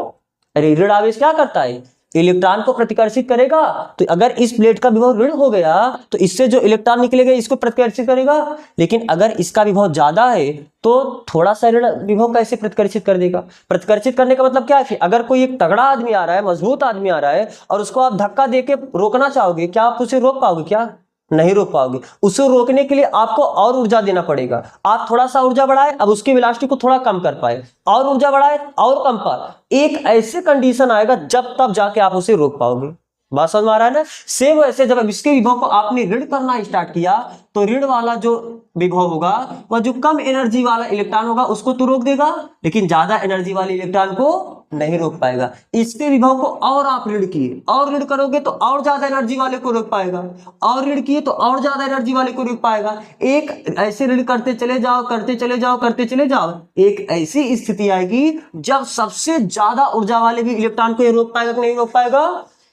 अरे ऋण आवेश क्या करता है? इलेक्ट्रॉन को प्रतिकर्षित करेगा। तो अगर इस प्लेट का विभव ऋण हो गया तो इससे जो इलेक्ट्रॉन निकलेगा इसको प्रतिकर्षित करेगा। लेकिन अगर इसका विभव ज्यादा है तो थोड़ा सा ऋण विभव कैसे प्रतिकर्षित कर देगा? प्रतिकर्षित करने का मतलब क्या है? अगर कोई एक तगड़ा आदमी आ रहा है, मजबूत आदमी आ रहा है और उसको आप धक्का देके रोकना चाहोगे, क्या आप उसे रोक पाओगे? क्या नहीं रोक पाओगे। उसे रोकने के लिए आपको और ऊर्जा देना पड़ेगा। आप थोड़ा सा ऊर्जा बढ़ाए, अब उसकी वेलोसिटी को थोड़ा कम कर पाए, और ऊर्जा बढ़ाए और कम पाए। एक ऐसे कंडीशन आएगा जब तब जाके आप उसे रोक पाओगे। बात समझ में आ रहा है ना? सेम वैसे जब इसके विभव को आपने ऋण करना स्टार्ट किया तो ऋण वाला जो विभव होगा वह जो कम एनर्जी वाला इलेक्ट्रॉन होगा उसको तो रोक देगा, लेकिन ज्यादा एनर्जी वाले इलेक्ट्रॉन को नहीं रोक पाएगा। इसके विभव को और आप ऋण किए, और ऋण करोगे तो और ज्यादा एनर्जी वाले को रोक पाएगा, और ऋण किए तो और ज्यादा एनर्जी वाले को रोक पाएगा। एक ऐसे ऋण करते चले जाओ, करते चले जाओ, करते चले जाओ, एक ऐसी स्थिति आएगी जब सबसे ज्यादा ऊर्जा वाले भी इलेक्ट्रॉन को ये रोक पाएगा कि नहीं रोक पाएगा।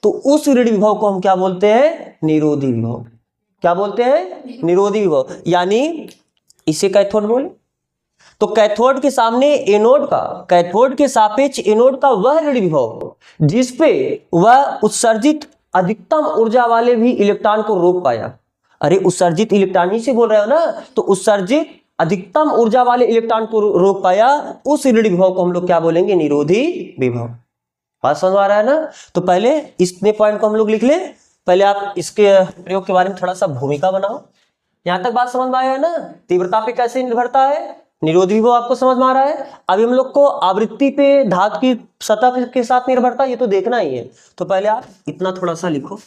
तो उस ऋण विभव को हम क्या बोलते हैं? निरोधी विभव। क्या बोलते हैं? निरोधी विभव। यानी इसे कैथोड बोले। तो कैथोड के सामने एनोड का, कैथोड के सापेक्ष एनोड का वह ऋण विभव जिस पे वह उत्सर्जित अधिकतम ऊर्जा वाले भी इलेक्ट्रॉन को रोक पाया। अरे उत्सर्जित इलेक्ट्रॉन ही से बोल रहे हो ना, तो उत्सर्जित अधिकतम ऊर्जा वाले इलेक्ट्रॉन को रोक पाया, उस ऋण विभव को हम लोग क्या बोलेंगे? निरोधी विभव। बात समझ आ रहा है ना? तो पहले इसने पॉइंट को हम लोग लिख ले, पहले आप इसके प्रयोग के बारे में थोड़ा सा भूमिका बनाओ। यहां तक बात समझ में आया है ना? तीव्रता पे कैसे निर्भरता है, निरोधी विभव आपको समझ में आ रहा है। अभी हम लोग को आवृत्ति पे धातु की सतह के साथ निर्भरता ये तो देखना ही है। तो पहले आप इतना थोड़ा सा लिखो,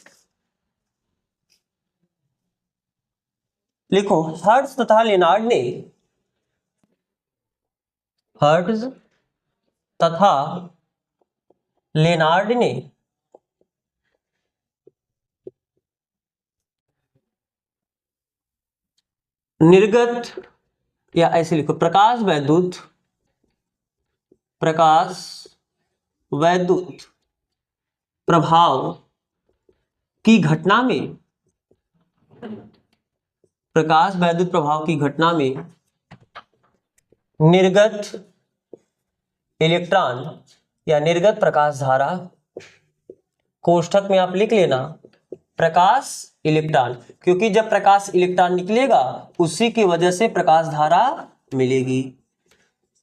लिखो हर्ट्ज तथा लेनार्ड ने, हर्ट्ज तथा लेनार्ड ने निर्गत, या ऐसे लिखो प्रकाश वैद्युत, प्रकाश वैद्युत प्रभाव की घटना में, प्रकाश वैद्युत प्रभाव की घटना में निर्गत इलेक्ट्रॉन या निर्गत प्रकाश धारा, कोष्ठक में आप लिख लेना प्रकाश इलेक्ट्रॉन, क्योंकि जब प्रकाश इलेक्ट्रॉन निकलेगा उसी की वजह से प्रकाश धारा मिलेगी।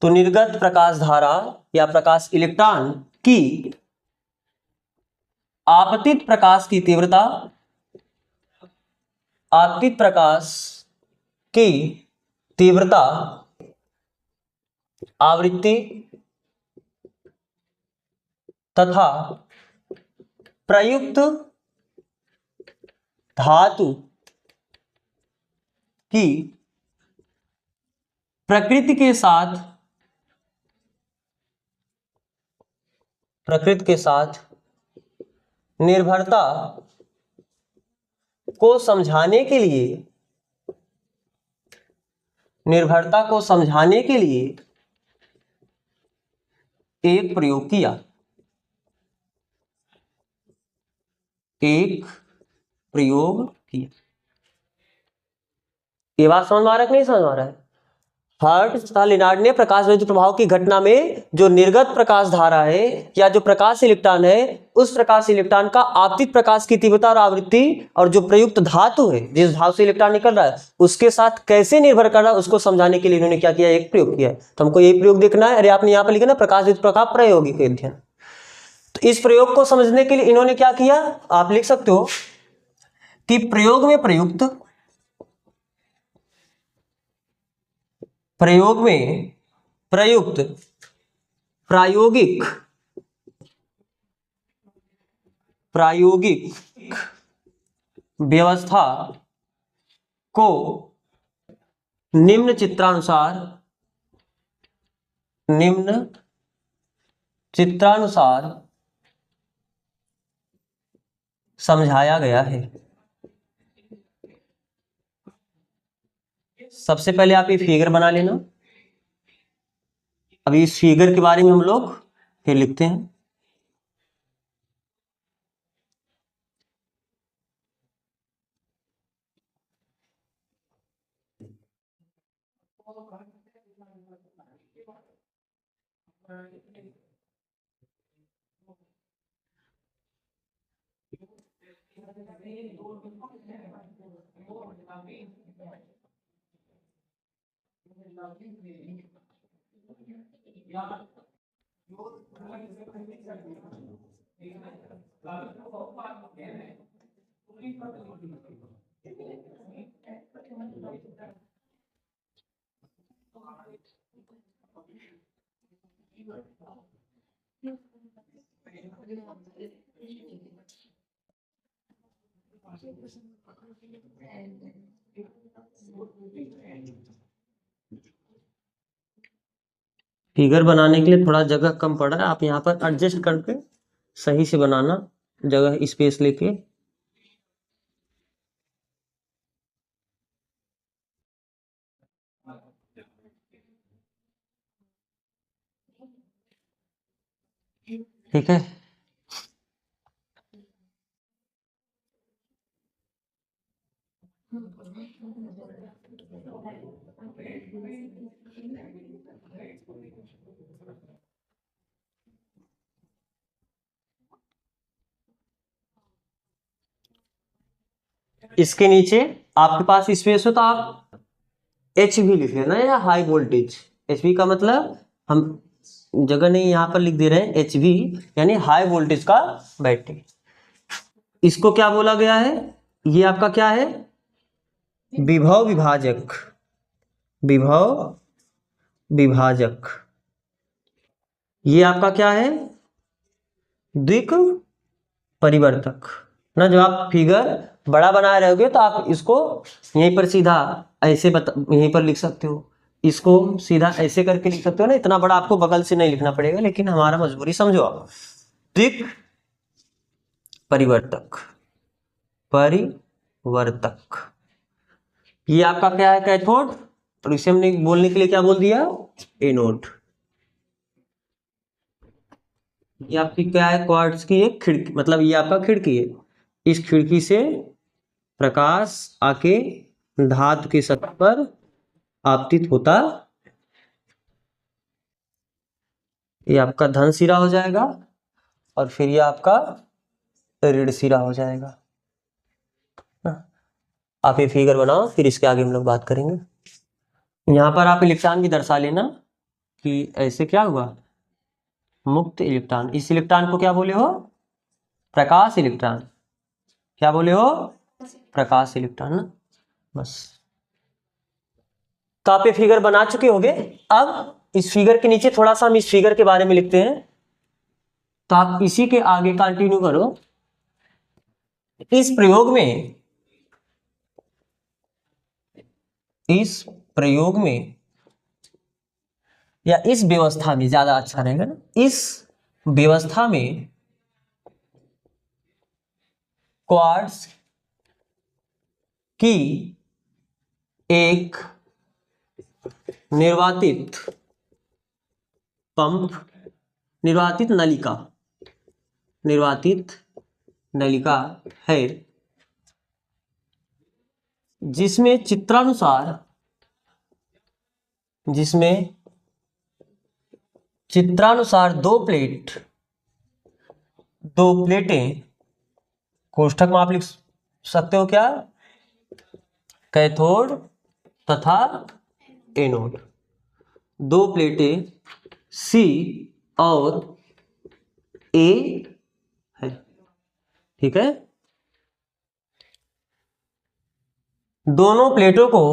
तो निर्गत प्रकाश धारा या प्रकाश इलेक्ट्रॉन की आपतित प्रकाश की तीव्रता, आपतित प्रकाश की तीव्रता, आवृत्ति तथा प्रयुक्त धातु की प्रकृति के साथ, प्रकृति के साथ निर्भरता को समझाने के लिए, निर्भरता को समझाने के लिए एक प्रयोग किया, एक प्रयोग किया। ये बात समझ में आ रहा है कि नहीं समझ में आ रहा है? हर्ट्ज तथा लेनार्ड ने प्रकाश वैद्युत प्रभाव की घटना में जो निर्गत प्रकाश धारा है या जो प्रकाश इलेक्ट्रॉन है, उस प्रकाश इलेक्ट्रॉन का आपतित प्रकाश की तीव्रता और आवृत्ति और जो प्रयुक्त धातु है जिस धातु से इलेक्ट्रॉन निकल रहा है उसके साथ कैसे निर्भर कर रहा है उसको समझाने के लिए इन्होंने क्या किया? एक प्रयोग किया है। तो हमको यही प्रयोग देखना है। अरे आपने यहाँ पर लिखा ना प्रकाश वैद्युत प्रभाव प्रायोगिक अध्ययन, तो इस प्रयोग को समझने के लिए इन्होंने क्या किया? आप लिख सकते हो कि प्रयोग में प्रयुक्त, प्रयोग में प्रयुक्त प्रायोगिक, प्रायोगिक व्यवस्था को निम्न चित्रानुसार, निम्न चित्रानुसार समझाया गया है। सबसे पहले आप ये फिगर बना लेना। अभी इस फिगर के बारे में हम लोग फिर लिखते हैं। फिगर बनाने के लिए थोड़ा जगह कम पड़ रहा है, आप यहाँ पर एडजस्ट करके सही से बनाना, जगह स्पेस लेके। ठीक है, इसके नीचे आपके पास स्पेस हो तो आप एच भी लिख लेना या हाई वोल्टेज। एच वी का मतलब हम जगह नहीं यहाँ पर लिख दे रहे हैं, एच वी यानी हाई वोल्टेज का बैटरी। इसको क्या बोला गया है, ये आपका क्या है, विभव विभाजक। विभव विभाजक ये आपका क्या है, द्विक परिवर्तक ना। जब आप फिगर बड़ा बना रहे होगे तो आप इसको यहीं पर सीधा ऐसे यहीं पर लिख सकते हो, इसको सीधा ऐसे करके लिख सकते हो ना, इतना बड़ा आपको बगल से नहीं लिखना पड़ेगा, लेकिन हमारा मजबूरी समझो आप। द्विक परिवर्तक, परिवर्तक ये आपका क्या है, कैथोड, और इसे हमने बोलने के लिए क्या बोल दिया, एनोड। ये आपकी क्या है, क्वार्ट्ज की एक खिड़की, मतलब ये आपका खिड़की है, इस खिड़की से प्रकाश आके धातु की सतह पर आपतित होता, ये आपका धन सिरा हो जाएगा और फिर ये आपका ऋण सिरा हो जाएगा। आप ये फिगर बनाओ, फिर इसके आगे हम लोग बात करेंगे। यहाँ पर आप इलेक्ट्रॉन भी दर्शा लेना कि ऐसे क्या हुआ, मुक्त इलेक्ट्रॉन। इस इलेक्ट्रॉन को क्या बोले हो, प्रकाश इलेक्ट्रॉन। क्या बोले हो, प्रकाश इलेक्ट्रॉन ना। बस तो आप ये फिगर बना चुके होंगे। अब इस फिगर के नीचे थोड़ा सा हम इस फिगर के बारे में लिखते हैं, तो आप इसी के आगे कंटिन्यू करो। इस प्रयोग में, इस प्रयोग में या इस व्यवस्था में ज्यादा अच्छा रहेगा ना, इस व्यवस्था में क्वार्ट्ज की एक निर्वातित पंप, निर्वातित नलिका, निर्वातित नलिका है, जिसमें चित्रानुसार, जिसमें चित्रानुसार दो प्लेटें, कोष्ठक में आप लिख सकते हो क्या, कैथोड तथा एनोड, दो प्लेटें सी और ए है। ठीक है, दोनों प्लेटों को,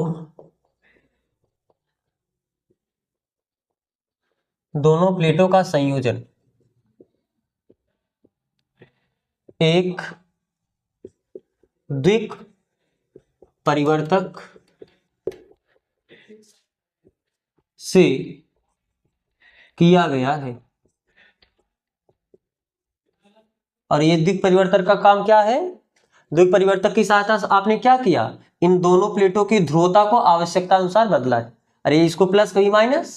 दोनों प्लेटों का संयोजन एक द्विक परिवर्तक से किया गया है। और ये द्विक परिवर्तक का काम क्या है, द्विक परिवर्तक की सहायता से आपने क्या किया, इन दोनों प्लेटों की ध्रुवता को आवश्यकता अनुसार बदला है। अरे इसको प्लस कभी माइनस,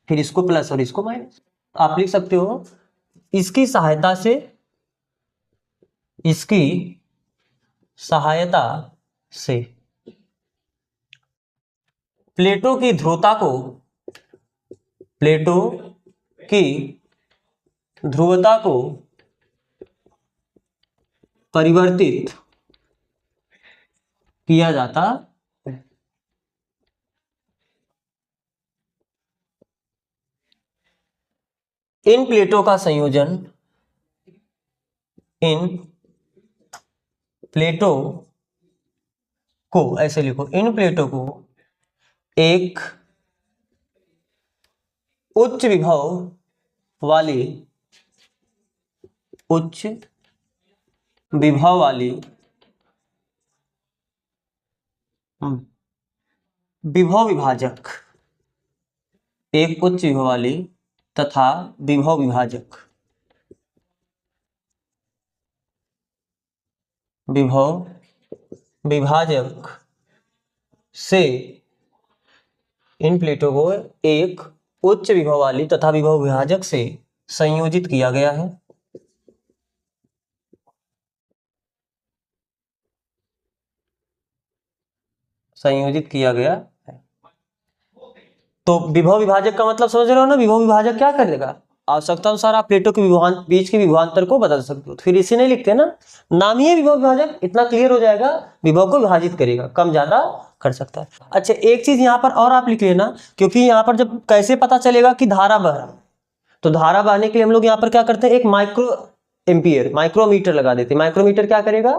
फिर इसको प्लस और इसको माइनस। आप लिख सकते हो इसकी सहायता से, इसकी सहायता से प्लेटों की ध्रुवता को, प्लेटों की ध्रुवता को परिवर्तित किया जाता है। इन प्लेटों का संयोजन, इन प्लेटों को, ऐसे लिखो, इन प्लेटों को एक उच्च विभव वाली, उच्च विभव वाली विभव विभाजक, एक उच्च विभव वाली तथा विभव विभाजक, विभव विभाजक से इन प्लेटों को एक उच्च विभव वाली तथा विभव विभाजक से संयोजित किया गया है। संयोजित किया गया है। तो विभव विभाजक का मतलब समझ रहे हो ना, विभव विभाजक क्या करेगा, आवश्यकता अनुसार आप प्लेटों के बीच के विभवांतर को बदल सकते हो। तो फिर इसे नहीं लिखते ना, नाम ही है विभव विभाजक, इतना क्लियर हो जाएगा, विभव को विभाजित करेगा, कम ज्यादा कर सकता है। अच्छा एक चीज यहाँ पर और आप लिख लेना, क्योंकि यहाँ पर जब कैसे पता चलेगा कि धारा बह रहा है, तो धारा बहने के लिए हम लोग यहाँ पर क्या करते हैं, एक माइक्रो एम्पियर माइक्रोमीटर लगा देते हैं। माइक्रोमीटर क्या करेगा,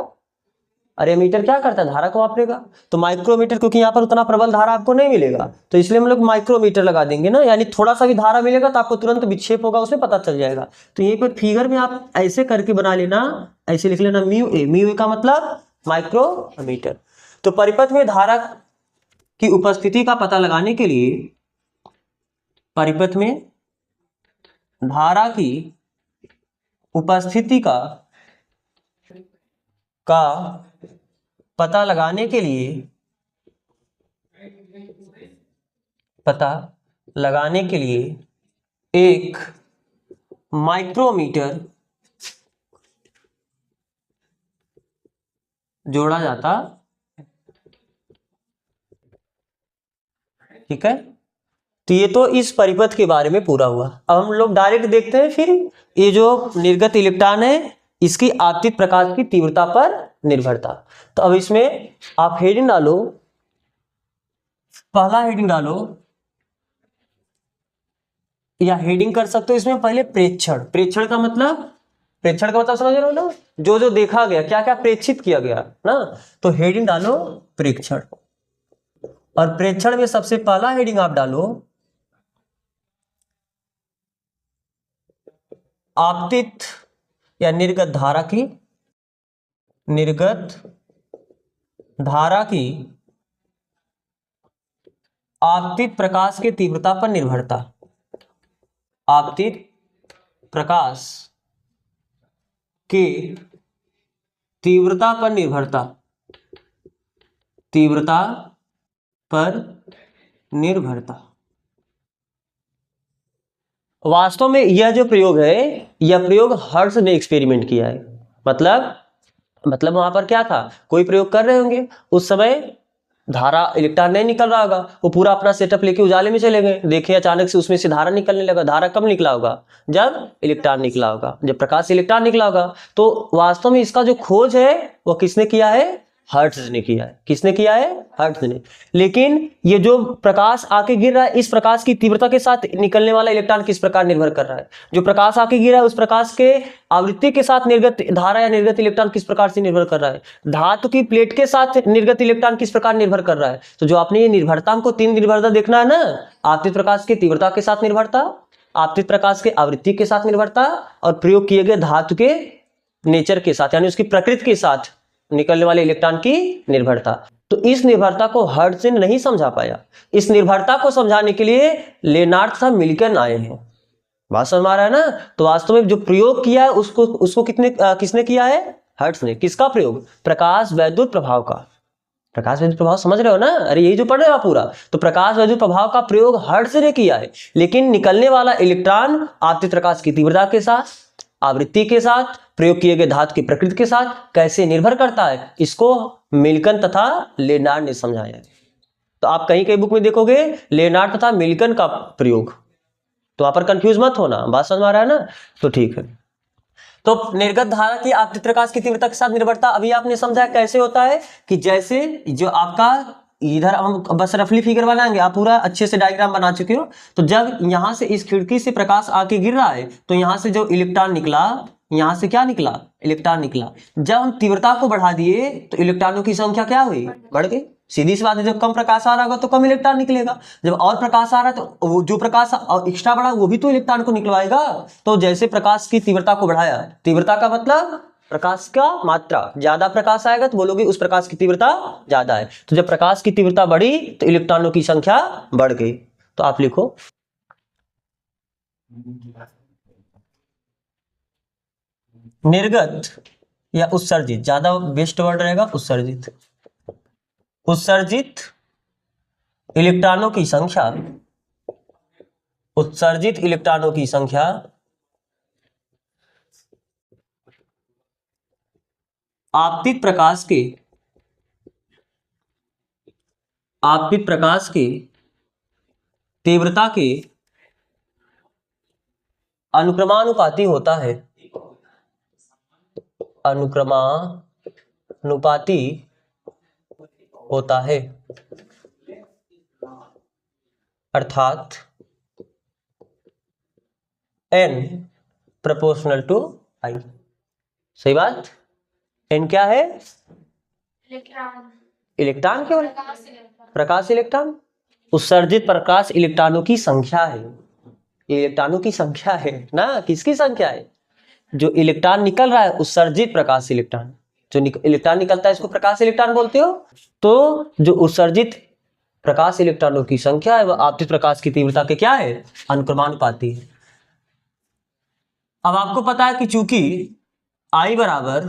अरे मीटर क्या करता है, धारा को मापेगा। तो माइक्रोमीटर, क्योंकि यहाँ पर उतना प्रबल धारा आपको नहीं मिलेगा, तो इसलिए हम लोग माइक्रोमीटर लगा देंगे ना, यानी थोड़ा सा भी धारा मिलेगा तो आपको तुरंत विक्षेप होगा उसमें पता चल जाएगा। तो ये पर फिगर में आप ऐसे करके बना लेना, ऐसे लिख लेना म्यू ए का मतलब माइक्रोमीटर। तो परिपथ में धारा की उपस्थिति का पता लगाने के लिए, परिपथ में धारा की उपस्थिति का पता लगाने के लिए, पता लगाने के लिए एक माइक्रोमीटर जोड़ा जाता, ठीक है। तो ये तो इस परिपथ के बारे में पूरा हुआ। अब हम लोग डायरेक्ट देखते हैं फिर ये जो निर्गत इलेक्ट्रॉन है इसकी आपतित प्रकाश की तीव्रता पर निर्भरता। तो अब इसमें आप हेडिंग डालो, पहला हेडिंग डालो, या हेडिंग कर सकते हो इसमें पहले प्रेक्षण। प्रेक्षण का मतलब, प्रेक्षण का मतलब समझ रहे हो ना, जो जो देखा गया, क्या क्या प्रेक्षित किया गया ना। तो हेडिंग डालो प्रेक्षण, और प्रेक्षण में सबसे पहला हेडिंग आप डालो आपतित या निर्गत धारा की, निर्गत धारा की आपतित प्रकाश के तीव्रता पर निर्भरता, आपतित प्रकाश के तीव्रता पर निर्भरता, तीव्रता पर निर्भरता। वास्तव में यह जो प्रयोग है, यह प्रयोग हर्ट्ज ने एक्सपेरिमेंट किया है। मतलब वहां पर क्या था, कोई प्रयोग कर रहे होंगे, उस समय धारा इलेक्ट्रॉन नहीं निकल रहा होगा, वो पूरा अपना सेटअप लेके उजाले में चले गए, देखे अचानक से उसमें से धारा निकलने लगा। धारा कब निकला होगा, जब इलेक्ट्रॉन निकला होगा, जब प्रकाश से इलेक्ट्रॉन निकला होगा। तो वास्तव में इसका जो खोज है वो किसने किया है, हर्ट्ज ने किया है। किसने किया है, हर्ट्ज ने। लेकिन ये जो प्रकाश आके गिर रहा है, इस प्रकाश की तीव्रता के साथ निकलने वाला इलेक्ट्रॉन किस प्रकार निर्भर कर रहा है, जो प्रकाश आके गिर रहा है उस प्रकाश के आवृत्ति के साथ निर्गत धारा या निर्गत इलेक्ट्रॉन किस प्रकार से निर्भर कर रहा है, धातु की प्लेट के साथ निर्गत इलेक्ट्रॉन किस प्रकार निर्भर कर रहा है। तो जो आपने ये निर्भरता, हमको तीन निर्भरता देखना है ना, आपतित प्रकाश की तीव्रता के साथ निर्भरता, आपतित प्रकाश के आवृत्ति के साथ निर्भरता, और प्रयोग किए गए धातु के नेचर के साथ, यानी उसकी प्रकृति के साथ निकलने वाले इलेक्ट्रॉन की निर्भरता। तो इस निर्भरता को हर्ट्ज ने नहीं समझा पाया। इस निर्भरता को समझाने के लिए लेनार्ड तथा मिल्टन आए हैं। बात समझ में आ रहा है ना। तो वास्तव में जो प्रयोग किया है उसको किसने किया है, हर्ट्ज ने। किसका प्रयोग, प्रकाश वैद्युत प्रभाव का। प्रकाश वैद्युत प्रभाव समझ रहे हो ना, अरे यही जो पढ़ रहे हो पूरा। तो प्रकाश वैद्युत प्रभाव का प्रयोग हर्ट्ज ने किया है, लेकिन निकलने वाला इलेक्ट्रॉन आपतित प्रकाश की तीव्रता के साथ, आवृत्ति के साथ, प्रयोग किए गए धातु की प्रकृति के साथ कैसे निर्भर करता है, इसको मिल्टन तथा लेनार्ड ने समझाया है। तो आप कहीं कहीं बुक में देखोगे लेनार्ड तथा मिल्टन का प्रयोग, तो वहां पर कंफ्यूज मत होना। बात समझ में आ रहा है ना, तो ठीक है। तो निर्गत धारा की आपतित प्रकाश की तीव्रता के साथ निर्भरता अभी आपने समझा कैसे होता है, कि जैसे जो आपका इधर हम बस रफली फिगर बनाएंगे, आप पूरा अच्छे से डायग्राम बना चुके हो। तो जब यहां से इस खिड़की से प्रकाश आके गिर रहा है, तो यहां से जो इलेक्ट्रॉन निकला, यहां से क्या निकला, इलेक्ट्रॉन निकला। जब हम तीव्रता को बढ़ा दिए तो इलेक्ट्रॉनों की संख्या क्या हुई, बढ़ गई। सीधी सी बात है, जब कम प्रकाश आ रहा होगा तो कम इलेक्ट्रॉन निकलेगा, जब और प्रकाश आ रहा है तो वो जो प्रकाश एक्स्ट्रा बढ़ा वो भी तो इलेक्ट्रॉन को निकलवाएगा। तो जैसे प्रकाश की तीव्रता को बढ़ाया, तीव्रता का मतलब प्रकाश का मात्रा, ज्यादा प्रकाश आएगा तो बोलोगे उस प्रकाश की तीव्रता ज्यादा है। तो जब प्रकाश की तीव्रता बढ़ी तो इलेक्ट्रॉनों की संख्या बढ़ गई। तो आप लिखो निर्गत या उत्सर्जित, ज्यादा बेस्ट वर्ड रहेगा उत्सर्जित, उत्सर्जित इलेक्ट्रॉनों की संख्या, उत्सर्जित इलेक्ट्रॉनों की संख्या आपतित प्रकाश के आपतित प्रकाश की तीव्रता के अनुक्रमानुपाती होता है, अनुक्रमानुपाती होता है, अर्थात n प्रोपोर्शनल टू I। सही बात। n क्या है? इलेक्ट्रॉन केवल प्रकाश इलेक्ट्रॉन, उत्सर्जित प्रकाश इलेक्ट्रॉनों की संख्या है। ये इलेक्ट्रॉनों की संख्या है ना, किसकी संख्या है? जो इलेक्ट्रॉन निकल रहा है उत्सर्जित प्रकाश इलेक्ट्रॉन, जो इलेक्ट्रॉन निकलता है इसको प्रकाश इलेक्ट्रॉन बोलते हो। तो जो उत्सर्जित प्रकाश इलेक्ट्रॉनों की संख्या है वह आपतित प्रकाश की तीव्रता के क्या है? अनुक्रमानुपाती है। अब आपको पता है कि चूंकि I बराबर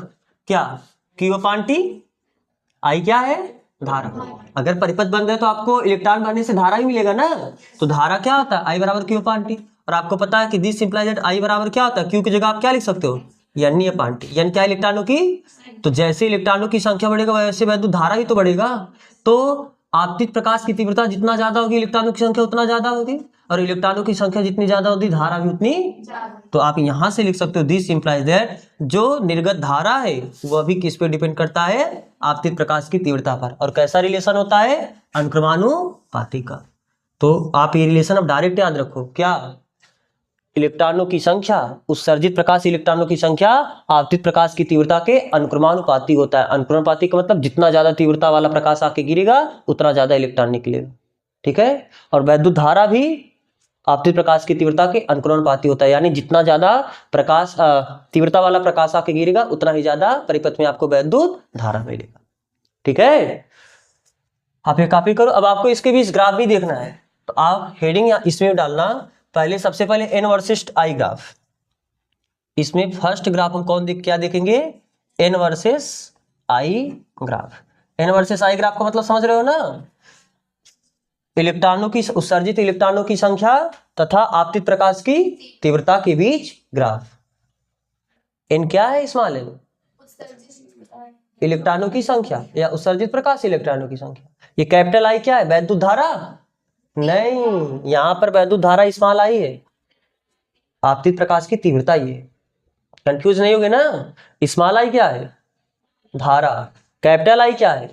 क्या, Q अपान T। I क्या है? धारा। अगर परिपथ बन गए तो आपको इलेक्ट्रॉन बनने से धारा ही मिलेगा ना, तो धारा क्या होता है? I बराबर Q अपान T। और आपको पता है कि दिस इंप्लाइज दैट I बराबर क्या होता है? Q की जगह आप क्या लिख सकते हो? N अपान T। N क्या है? इलेक्ट्रॉनों की। तो जैसे इलेक्ट्रॉनों की संख्या बढ़ेगा वैसे वैद्युत धारा भी तो बढ़ेगा। तो आपतित प्रकाश की तीव्रता जितना ज्यादा होगी इलेक्ट्रॉनों की संख्या उतना ज्यादा होगी, और इलेक्ट्रॉनों की संख्या जितनी ज्यादा होगी धारा भी उतनी। तो आप यहां से लिख सकते हो दिस इंप्लाइज दैट जो निर्गत धारा है वह भी किस पे डिपेंड करता है? आपतित प्रकाश की तीव्रता पर। और कैसा रिलेशन होता है? अनुक्रमानुपाती का। तो आप ये रिलेशन अब डायरेक्ट याद रखो, क्या? इलेक्ट्रॉनों की संख्या, उत्सर्जित प्रकाश इलेक्ट्रॉनों की संख्या आपतित प्रकाश की तीव्रता के अनुक्रमानुपाती होता है। अनुक्रमानुपाती का मतलब जितना ज्यादा तीव्रता वाला प्रकाश आके गिरेगा उतना ज्यादा इलेक्ट्रॉन निकलेगा, ठीक है। और वैद्युत धारा भी आपतित प्रकाश की तीव्रता के अनुक्रमानुपाती होता है, यानी जितना ज्यादा प्रकाश तीव्रता वाला प्रकाश आके गिरेगा उतना ही ज्यादा परिपथ में आपको वैद्युत धारा मिलेगा, ठीक है। आप ये कॉपी करो। अब आपको इसके बीच ग्राफ भी देखना है, तो आप हेडिंग इसमें डालना। पहले सबसे पहले n वर्सेस I ग्राफ। इसमें फर्स्ट ग्राफ हम क्या देखेंगे? n versus I graph. n versus I graph का मतलब समझ रहे हो ना? इलेक्ट्रॉनों की, उत्सर्जित इलेक्ट्रॉनों की संख्या तथा आपतित प्रकाश की तीव्रता के बीच ग्राफ। n क्या है? स्मॉल n इलेक्ट्रॉनों की संख्या या उत्सर्जित प्रकाश इलेक्ट्रॉनों की संख्या। ये कैपिटल I क्या है? वैद्युत धारा। नहीं, यहां पर वैद्युत धारा स्मॉल I है, आपतित प्रकाश की तीव्रता ये। कंफ्यूज नहीं होगे ना? स्मॉल I क्या है? धारा। कैपिटल I क्या है?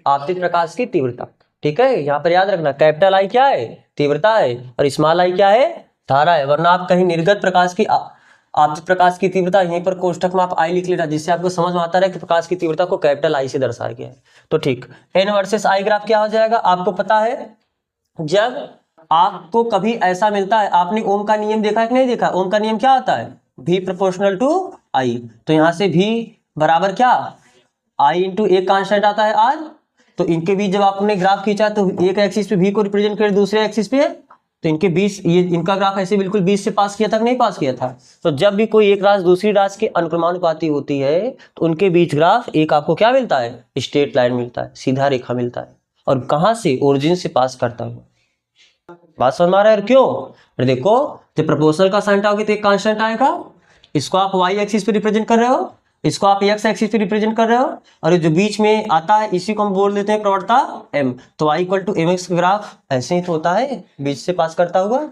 आपतित प्रकाश की तीव्रता, ठीक है। यहाँ पर याद रखना कैपिटल I क्या है? तीव्रता है, और स्मॉल I क्या है? धारा है। वरना आप कहीं निर्गत प्रकाश की आपतित प्रकाश की तीव्रता यहीं पर कोष्ठक में आप I लिख लेना, जिससे आपको समझ में आता रहे कि प्रकाश की तीव्रता को कैपिटल I से दर्शाया गया है। तो ठीक, n वर्सेस I ग्राफ क्या हो जाएगा? आपको पता है जब आपको कभी ऐसा मिलता है, आपने ओम का नियम देखा है कि नहीं देखा? ओम का नियम क्या होता है? V proportional to I। तो यहां से V बराबर क्या? I इंटू एक कांस्टेंट आता है R। तो इनके बीच जब आपने ग्राफ खींचा तो एक एक्सिस पे V को रिप्रेजेंट कर, दूसरे एक्सिस पे, तो इनके बीच ये इनका ग्राफ ऐसे बिल्कुल बीच से पास किया था कि नहीं पास किया था? तो जब भी कोई एक राशि दूसरी राशि के अनुक्रमानुपाती होती है तो उनके बीच ग्राफ एक आपको क्या मिलता है? स्ट्रेट लाइन मिलता है, सीधा रेखा मिलता है। और कहां से? ओरिजिन से पास करता हुआ। बात समझ में आ रहा है? क्यों? देखो, जब प्रोपोर्शनल का साइन आओगे तो एक कांस्टेंट आएगा, इसको आप y एक्सिस पे रिप्रेजेंट कर रहे हो, इसको आप x एक्सिस पे रिप्रेजेंट कर रहे हो, और जो बीच में आता है इसी को हम बोल देते हैं प्रवणता m। तो y इक्वल टू mx का ग्राफ ऐसे ही तो होता है, बीच से पास करता हुआ।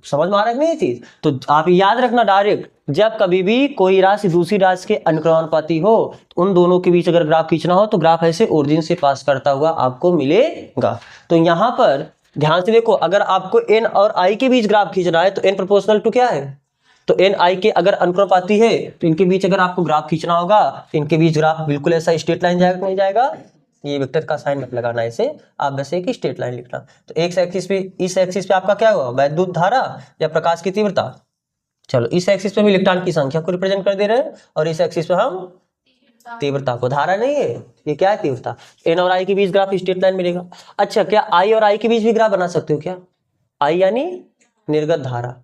समझ में आ रहा है नहीं चीज? तो आप याद रखना डायरेक्ट, जब कभी भी कोई राशि दूसरी राशि के अनुक्रमानुपाती हो तो उन दोनों के बीच अगर ग्राफ खींचना हो तो ग्राफ ऐसे ओरिजिन से पास करता हुआ आपको मिलेगा। तो यहाँ पर ध्यान से देखो, अगर आपको n और I के बीच ग्राफ खींचना है तो n प्रोपोर्शनल टू क्या है? तो n I के अगर अनुक्रमानुपाती है तो इनके बीच अगर आपको ग्राफ खींचना होगा, इनके बीच ग्राफ बिल्कुल ऐसा स्ट्रेट लाइन जाएगा नहीं जाएगा? ये वेक्टर का साइन मत लगाना ऐसे, आप बस एक स्ट्रेट लाइन लिखना। तो एक एक्सिस पे, इस एक्सिस पे आपका क्या हुआ? वैद्युत धारा या प्रकाश की तीव्रता। चलो, इस एक्सिस पे हम इलेक्ट्रॉन की संख्या को रिप्रेजेंट कर दे रहे हैं, और इस एक्सिस पे हम तीव्रता को। धारा नहीं है, ये क्या है? तीव्रता। n और I के बीच ग्राफ स्ट्रेट लाइन मिलेगा। अच्छा, क्या I और I के बीच भी ग्राफ बना सकते हो क्या? I यानी निर्गत धारा,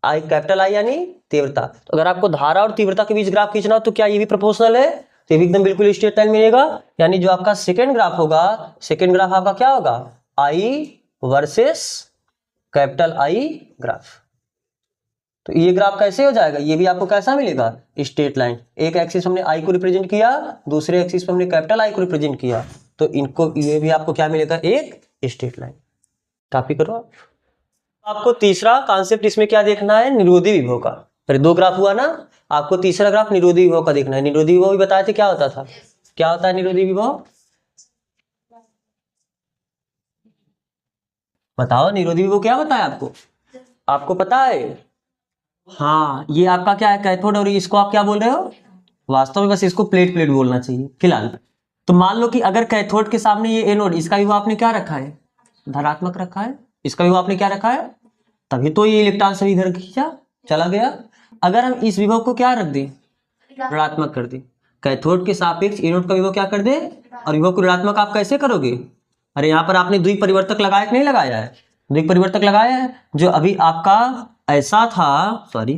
I कैपिटल I यानी तीव्रता। तो अगर आपको धारा और तीव्रता के बीच ग्राफ खींचना हो तो क्या ये भी प्रोपोर्शनल है? तो ये भी एकदम बिल्कुल स्ट्रेट लाइन मिलेगा। यानी जो आपका सेकेंड ग्राफ होगा, सेकेंड ग्राफ आपका क्या होगा? I versus capital I graph. तो ये ग्राफ कैसे हो जाएगा, ये भी आपको कैसा मिलेगा, स्ट्रेट लाइन। एक एक्सिस हमने आई को रिप्रेजेंट किया, दूसरे एक्सिस पे हमने कैपिटल आई को रिप्रेजेंट किया, तो इनको ये भी आपको क्या मिलेगा, एक स्ट्रेट लाइन। कॉपी करो आप। आपको तीसरा कॉन्सेप्ट इसमें क्या देखना है, निरोधी विभव का। फिर दो ग्राफ हुआ ना, आपको तीसरा ग्राफ निरोधी विभव का देखना है। निरोधी विभव भी बताए थे क्या होता था, क्या होता है निरोधी विभव, बताओ निरोधी विभव क्या बताया आपको, आपको पता है। हाँ, ये आपका क्या है, कैथोड, और इसको आप क्या बोल रहे हो, वास्तव में बस इसको प्लेट प्लेट बोलना चाहिए फिलहाल। तो मान लो कि अगर कैथोड के सामने ये एनोड, इसका विभव आपने क्या रखा है, धनात्मक रखा है, इसका विभव आपने क्या रखा है, तभी तो ये इलेक्ट्रॉन सभी इधर खींचा चला गया। अगर हम इस विभव को क्या रख दें, ऋणात्मक कर दें, कैथोड के सापेक्ष एनोड का विभव क्या कर दे, और विभव को ऋणात्मक आप कैसे करोगे, अरे यहाँ पर आपने द्विपरिवर्तक लगाया कि नहीं लगाया है, द्विपरिवर्तक लगाया है। जो अभी आपका ऐसा था, सॉरी,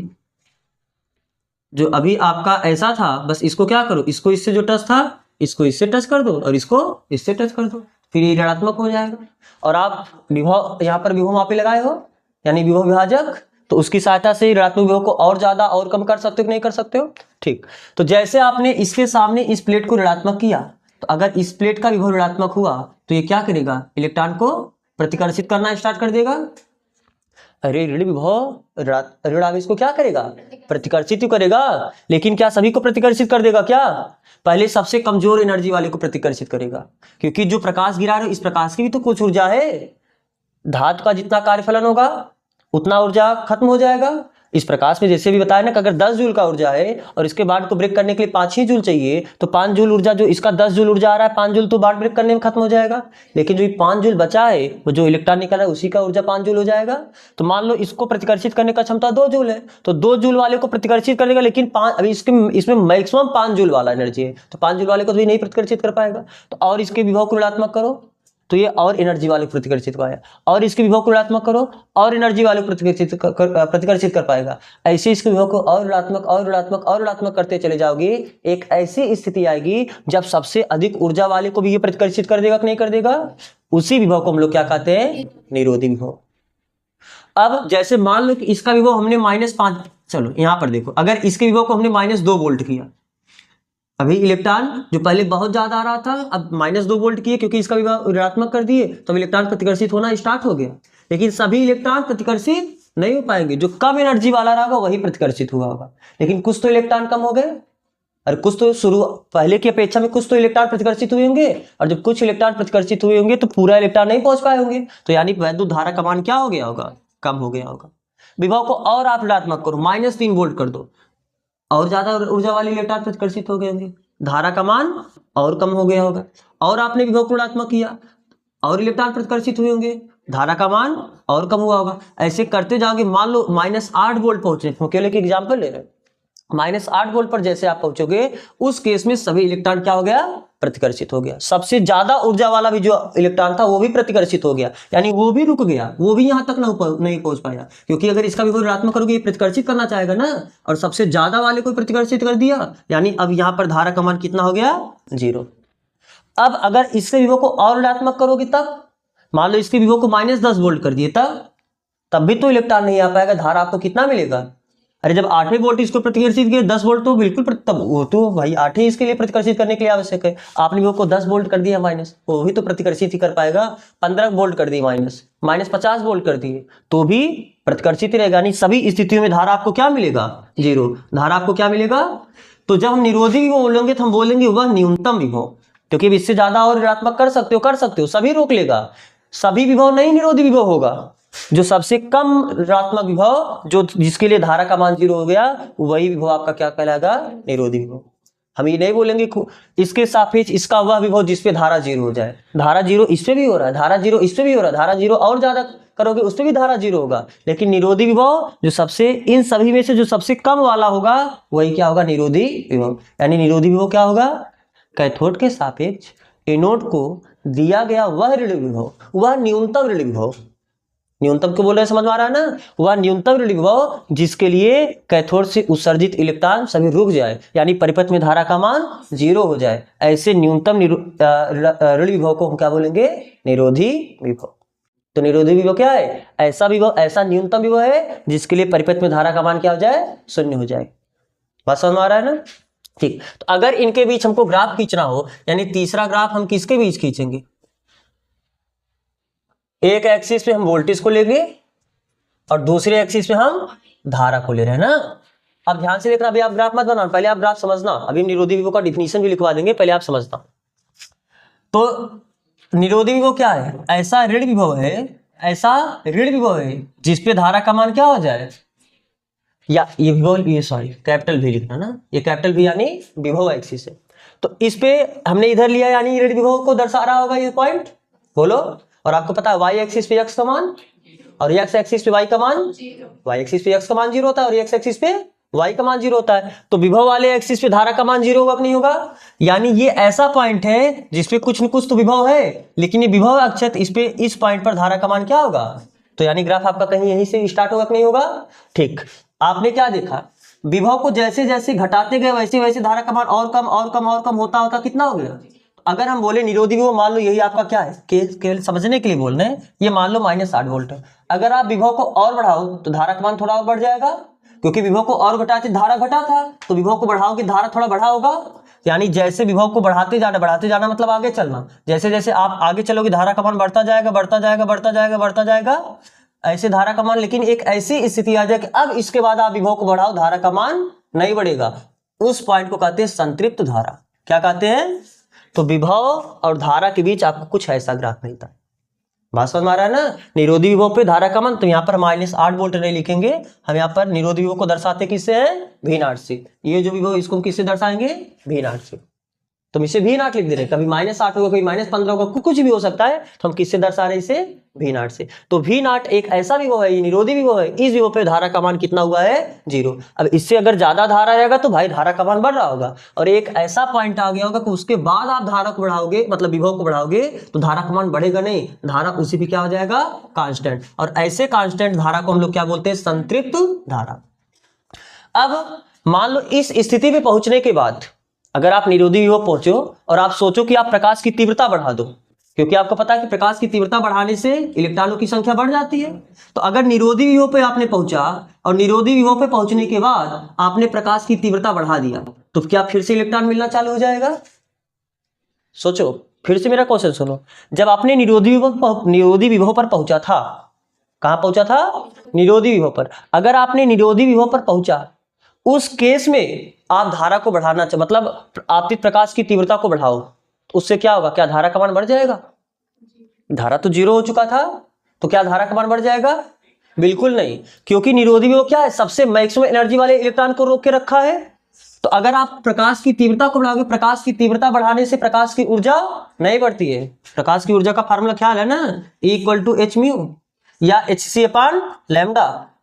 जो अभी आपका ऐसा था, बस इसको क्या करो, इसको इससे जो टच था इसको इससे टच कर दो, और इसको इससे टच कर दो, फिर ये ऋणात्मक हो जाएगा। और आप विभव, यहाँ पर विभव मापी लगाए हो, यानी विभव विभाजक, तो उसकी सहायता से ऋणात्मक विभव को और ज्यादा और कम कर सकते हो कि नहीं कर सकते हो, ठीक। तो जैसे आपने इसके सामने इस प्लेट को ऋणात्मक किया, तो अगर इस प्लेट का विभव ऋणात्मक हुआ तो ये क्या करेगा, इलेक्ट्रॉन को प्रतिकर्षित करना स्टार्ट कर देगा। अरे ऋण विभव ऋण आवेश को क्या करेगा, प्रतिकर्षित ही करेगा, लेकिन क्या सभी को प्रतिकर्षित कर देगा, क्या पहले सबसे कमजोर एनर्जी वाले को प्रतिकर्षित करेगा, क्योंकि जो प्रकाश गिरा रहे हो इस प्रकाश की भी तो कुछ ऊर्जा है, धातु का जितना कार्यफलन होगा उतना ऊर्जा खत्म हो जाएगा। इस प्रकाश में जैसे भी बताया ना कि अगर 10 जूल का ऊर्जा है और इसके बांड को ब्रेक करने के लिए 5 ही जूल चाहिए, तो 5 जूल ऊर्जा, जो इसका 10 जूल ऊर्जा आ रहा है, 5 जूल तो बांड ब्रेक करने में खत्म हो जाएगा, लेकिन जो 5 जूल बचा है वो जो इलेक्ट्रॉन निकल रहा है उसी का ऊर्जा 5 जूल हो जाएगा। तो मान लो इसको प्रतिकर्षित करने का क्षमता 2 जूल है, तो 2 जूल वाले को प्रतिकर्षित करेगा, लेकिन अभी इसमें मैक्सिमम 5 जूल वाला एनर्जी है, तो 5 जूल वाले को तो भी नहीं प्रतिकर्षित कर पाएगा। तो और इसके विभव को ऋणात्मक करो तो ये और एनर्जी वाले को प्रतिकर्षित कर पाएगा, और इसके विभव को ऋणात्मक करो और एनर्जी वाले को प्रतिकर्षित कर पाएगा। ऐसे इसके विभव को और ऋणात्मक और ऋणात्मक और ऋणात्मक करते चले जाओगे, एक ऐसी स्थिति आएगी जब सबसे अधिक ऊर्जा वाले को भी ये प्रतिकर्षित कर देगा कि नहीं कर देगा, उसी विभव को हम लोग क्या कहते हैं, निरोधी विभव। अब जैसे मान लो कि इसका विभव हमने -5, चलो यहाँ पर देखो, अगर इसके विभव को हमने -2 वोल्ट किया, अभी इलेक्ट्रॉन जो पहले बहुत ज्यादा आ रहा था अब -2 वोल्ट किए, क्योंकि इसका विभव ऋणात्मक कर दिए, तो इलेक्ट्रॉन प्रतिकर्षित होना स्टार्ट हो गया। लेकिन सभी इलेक्ट्रॉन प्रतिकर्षित नहीं हो पाएंगे, जो कम एनर्जी वाला रहेगा वही प्रतिकर्षित हुआ होगा, लेकिन कुछ तो इलेक्ट्रॉन कम हो गए, और कुछ तो शुरू पहले की अपेक्षा में कुछ तो इलेक्ट्रॉन प्रतिकर्षित हुए होंगे, और जब कुछ इलेक्ट्रॉन प्रतिकर्षित हुए होंगे तो पूरा इलेक्ट्रॉन नहीं पहुंच पाए होंगे, तो यानी वैद्युत धारा का मान क्या हो गया होगा, कम हो गया होगा। विभव को और आप ऋणात्मक करो, -3 वोल्ट कर दो, और ज्यादा ऊर्जा वाले इलेक्ट्रॉन प्रतिकर्षित हो गए होंगे, धारा का मान और कम हो गया होगा। और आपने विभव को ऋणात्मक किया और इलेक्ट्रॉन प्रतिकर्षित हुए होंगे, धारा का मान और कम हुआ होगा। ऐसे करते जाओगे, मान लो -8 वोल्ट पहुंचे, अकेले के एग्जाम्पल ले रहे, -8 वोल्ट पर जैसे आप पहुंचोगे, उस केस में सभी इलेक्ट्रॉन क्या हो गया, प्रतिकर्षित हो गया। सबसे ज्यादा ऊर्जा वाला भी जो इलेक्ट्रॉन था वो भी प्रतिकर्षित हो गया, यानी वो भी रुक गया, वो भी यहां तक नहीं पहुंच पाया, क्योंकि अगर इसका विभव ऋणात्मक करोगे ये प्रतिकर्षित करना चाहेगा ना, और सबसे ज्यादा वाले को प्रतिकर्षित कर दिया, यानी अब यहां पर धारा का मान कितना हो गया, 0। अब अगर इसके विभव को और ऋणात्मक करोगे, तब मान लो इसके विभव को -10 वोल्ट कर दिए, तब भी तो इलेक्ट्रॉन नहीं आ पाएगा, धारा आपको कितना मिलेगा। अरे जब 8 वोल्ट इसको प्रतिकर्षित किया, 10 वोल्ट तो बिल्कुल तब वो तो भाई 8 ही इसके लिए प्रतिकर्षित करने के लिए आवश्यक है, आपने वो को 10 वोल्ट कर दिया माइनस, वो भी तो प्रतिकर्षित ही कर पाएगा। 15 वोल्ट कर दी -50 वोल्ट कर दिए, तो भी प्रतिकर्षित ही रहेगा, यानी सभी स्थितियों में धारा आपको क्या मिलेगा, 0। धारा आपको क्या मिलेगा, तो जब हम निरोधी विभव बोलेंगे तो हम बोलेंगे वह न्यूनतम विभव, क्योंकि इससे ज्यादा और ऋणात्मक कर सकते हो, सभी रोक लेगा, सभी विभव नहीं निरोधी विभव होगा। जो सबसे कम ऋणात्मक विभव, जो जिसके लिए धारा का मान 0 हो गया, वही विभव आपका क्या कहलाएगा, निरोधी विभव। हम ये नहीं बोलेंगे इसके सापेक्ष इसका वह विभव जिसपे धारा 0 हो जाए, धारा 0 इस पे भी हो रहा है, धारा 0 इस पे भी हो रहा है, धारा 0 और ज्यादा करोगे उस पे भी धारा 0 होगा, लेकिन निरोधी विभव जो सबसे, इन सभी में से जो सबसे कम वाला होगा वही क्या होगा, निरोधी विभव। यानी निरोधी विभव क्या होगा, कैथोड के सापेक्ष एनोड को दिया गया वह ऋण विभव, वह न्यूनतम ऋण विभव, न्यूनतम क्यों बोल रहे हैं, समझ में आ रहा है ना, वह न्यूनतम ऋण विभव जिसके लिए कैथोड से उत्सर्जित इलेक्ट्रॉन सभी रुक जाए, यानी परिपथ में धारा का मान 0 हो जाए, ऐसे न्यूनतम ऋण विभव को हम क्या बोलेंगे, निरोधी विभव। तो निरोधी विभव क्या है? ऐसा विभव, ऐसा न्यूनतम विभव है जिसके लिए परिपथ में धारा का मान क्या हो जाए? शून्य हो जाए। बात समझ में आ रहा है ना? ठीक। तो अगर इनके बीच हमको ग्राफ खींचना हो, यानी तीसरा ग्राफ हम किसके बीच खींचेंगे? एक एक्सिस पे हम वोल्टेज को लेंगे और दूसरे एक्सिस पे हम धारा को ले रहे हैं ना। अब ध्यान से देखना, अभी आप ग्राफ मत बनाना, पहले आप ग्राफ समझना। अभी निरोधी विभव का डिफिनीशन भी लिखवा देंगे, पहले आप समझना। तो निरोधी विभव क्या है? ऐसा ऋण विभव है, ऐसा ऋण विभव है जिसपे धारा का मान क्या हो जाए? या ये विभव, ये सॉरी कैपिटल भी लिखना ना, ये कैपिटल भी यानी विभव एक्सिस है। तो इस पे हमने इधर लिया, यानी ऋण विभव को दर्शा रहा होगा ये पॉइंट, बोलो। और आपको पता है वाई एक्सिस पे एक्स का मान और एक्स एक्सिस पे वाई का मान, वाई एक्सिस पे एक्स का मान 0 होता है और एक्स एक्सिस पे वाई का मान 0 होता है। तो विभव वाले एक्सिस पे धारा का मान 0 होगा कि नहीं होगा? यानी ये ऐसा पॉइंट है जिसपे कुछ न कुछ तो विभव है, लेकिन ये विभव अक्षत इस पे, इस पॉइंट पर धारा का मान क्या होगा? तो यानी ग्राफ आपका कहीं यहीं से स्टार्ट होगा कि नहीं होगा? ठीक। आपने क्या देखा, विभव को जैसे जैसे घटाते गए वैसे वैसे धारा का मान और कम और कम और कम होता होता कितना हो गया? अगर हम बोले निरोधी विभव, मान लो यही आपका क्या है, केवल समझने के लिए बोल रहे हैं, ये मान लो -8 वोल्ट है। अगर आप विभव को और बढ़ाओ तो धारा का मान थोड़ा और बढ़ जाएगा, क्योंकि विभव को और घटाते धारा घटा था, तो विभव को बढ़ाओगे धारा थोड़ा बढ़ा होगा। यानी जैसे विभव को बढ़ाते जाना मतलब आगे चलना, जैसे जैसे आप आगे चलोगे धारा का मान बढ़ता जाएगा बढ़ता जाएगा बढ़ता जाएगा बढ़ता जाएगा, ऐसे धारा का मान। लेकिन एक ऐसी स्थिति आ जाए कि अब इसके बाद आप विभव को बढ़ाओ, धारा का मान नहीं बढ़ेगा। उस पॉइंट को कहते हैं संतृप्त धारा। क्या कहते हैं? तो विभव और धारा के बीच आपको कुछ ऐसा ग्राफ मिलता है। बात समझ में आ रहा है ना? निरोधी विभव पे धारा का मान, तो यहाँ पर -8 वोल्ट नहीं लिखेंगे हम, यहाँ पर निरोधी विभव को दर्शाते किससे है? V0 से। ये जो विभव इसको हम किससे दर्शाएंगे? V0 से। तो हम इसे V0 लिख दे रहे हैं, कभी -8 होगा कभी -15 होगा, कुछ भी हो सकता है। तो हम किससे दर्शा रहे हैं इसे? V0 से। तो V0 एक ऐसा विभव है, ये निरोधी विभव है, इस विभव पे धारा का मान कितना हुआ है? 0। अब इससे अगर ज्यादा धारा रहेगा तो भाई धारा का मान बढ़ रहा होगा, और एक ऐसा पॉइंट आ गया होगा कि उसके बाद आप धारा को बढ़ाओगे, मतलब विभव को बढ़ाओगे, तो धारा का मान बढ़ेगा नहीं, धारा उसी पे क्या हो जाएगा? कांस्टेंट। और ऐसे कांस्टेंट धारा को हम लोग क्या बोलते हैं? संतृप्त धारा। अब मान लो इस स्थिति में पहुंचने के बाद अगर आप निरोधी विभव पहुंचो और आप सोचो कि आप प्रकाश की तीव्रता बढ़ा दो, क्योंकि आपको पता है कि प्रकाश की तीव्रता बढ़ाने से इलेक्ट्रॉनों की संख्या बढ़ जाती है। तो अगर निरोधी विभव पे आपने पहुंचा और निरोधी विभव पे पहुंचने के बाद आपने प्रकाश की तीव्रता बढ़ा दिया, तो क्या फिर से इलेक्ट्रॉन मिलना चालू हो जाएगा? सोचो, फिर से मेरा क्वेश्चन सुनो। जब आपने निरोधी विभव पर पहुंचा था, कहां पहुंचा था? निरोधी विभव पर। अगर आपने निरोधी विभव पर पहुंचा, उस केस में आप धारा को बढ़ाना चाहिए, मतलब आपतित प्रकाश की तीव्रता को बढ़ाओ, तो उससे क्या होगा? क्या धारा का मान बढ़ जाएगा? धारा तो 0 हो चुका था, तो क्या धारा का मान बढ़ जाएगा? बिल्कुल नहीं, क्योंकि निरोधी विभव क्या है? सबसे मैक्सिमम एनर्जी वाले इलेक्ट्रॉन को रोक के रखा है। तो अगर आप प्रकाश की तीव्रता को बढ़ाओगे, प्रकाश की तीव्रता बढ़ाने से प्रकाश की ऊर्जा नहीं बढ़ती है। प्रकाश की ऊर्जा का फार्मूला ख्याल है ना, E=hν या hc/λ।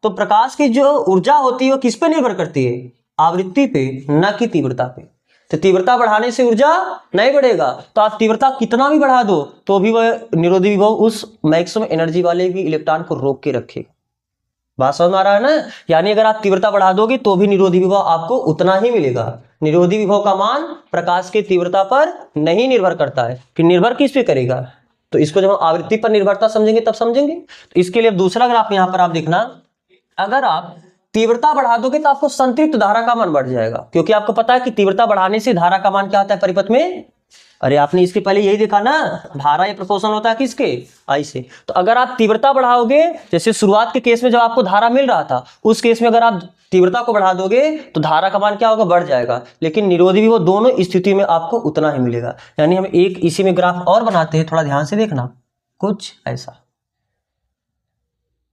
तो प्रकाश की जो ऊर्जा होती है वो किस पे निर्भर करती है? आवृत्ति पे, न कि तीव्रता पे। तो तीव्रता बढ़ाने से ऊर्जा नहीं बढ़ेगा, तो आप तीव्रता कितना भी बढ़ा दो तो भी वह निरोधी विभव उस मैक्सिमम एनर्जी वाले भी इलेक्ट्रॉन को रोक के रखेगा। बात समझ में आ रहा है ना? यानी अगर आप तीव्रता बढ़ा दोगे तो भी निरोधी विभव आपको उतना ही मिलेगा। निरोधी विभव का मान प्रकाश की तीव्रता पर नहीं निर्भर करता है। कि निर्भर किस पे करेगा? तो इसको जब हम आवृत्ति पर निर्भरता समझेंगे तब समझेंगे। तो इसके लिए दूसरा ग्राफ यहाँ पर आप देखना, अगर आप तीव्रता बढ़ा दोगे तो आपको संतृप्त धारा का मान बढ़ जाएगा, क्योंकि आपको पता है कि तीव्रता बढ़ाने से धारा का मान क्या होता है परिपथ में? अरे आपने इसके पहले यही देखा ना, धारा ये प्रोपोर्शनल होता है किसके? आई से। तो अगर आप तीव्रता बढ़ाओगे, जैसे शुरुआत के केस में जब आपको धारा मिल रहा था, उस केस में अगर आप तीव्रता को बढ़ा दोगे तो धारा का मान क्या होगा? बढ़ जाएगा। लेकिन निरोधी विभव दोनों स्थिति में आपको उतना ही मिलेगा। यानी हम एक इसी में ग्राफ और बनाते हैं, थोड़ा ध्यान से देखना, कुछ ऐसा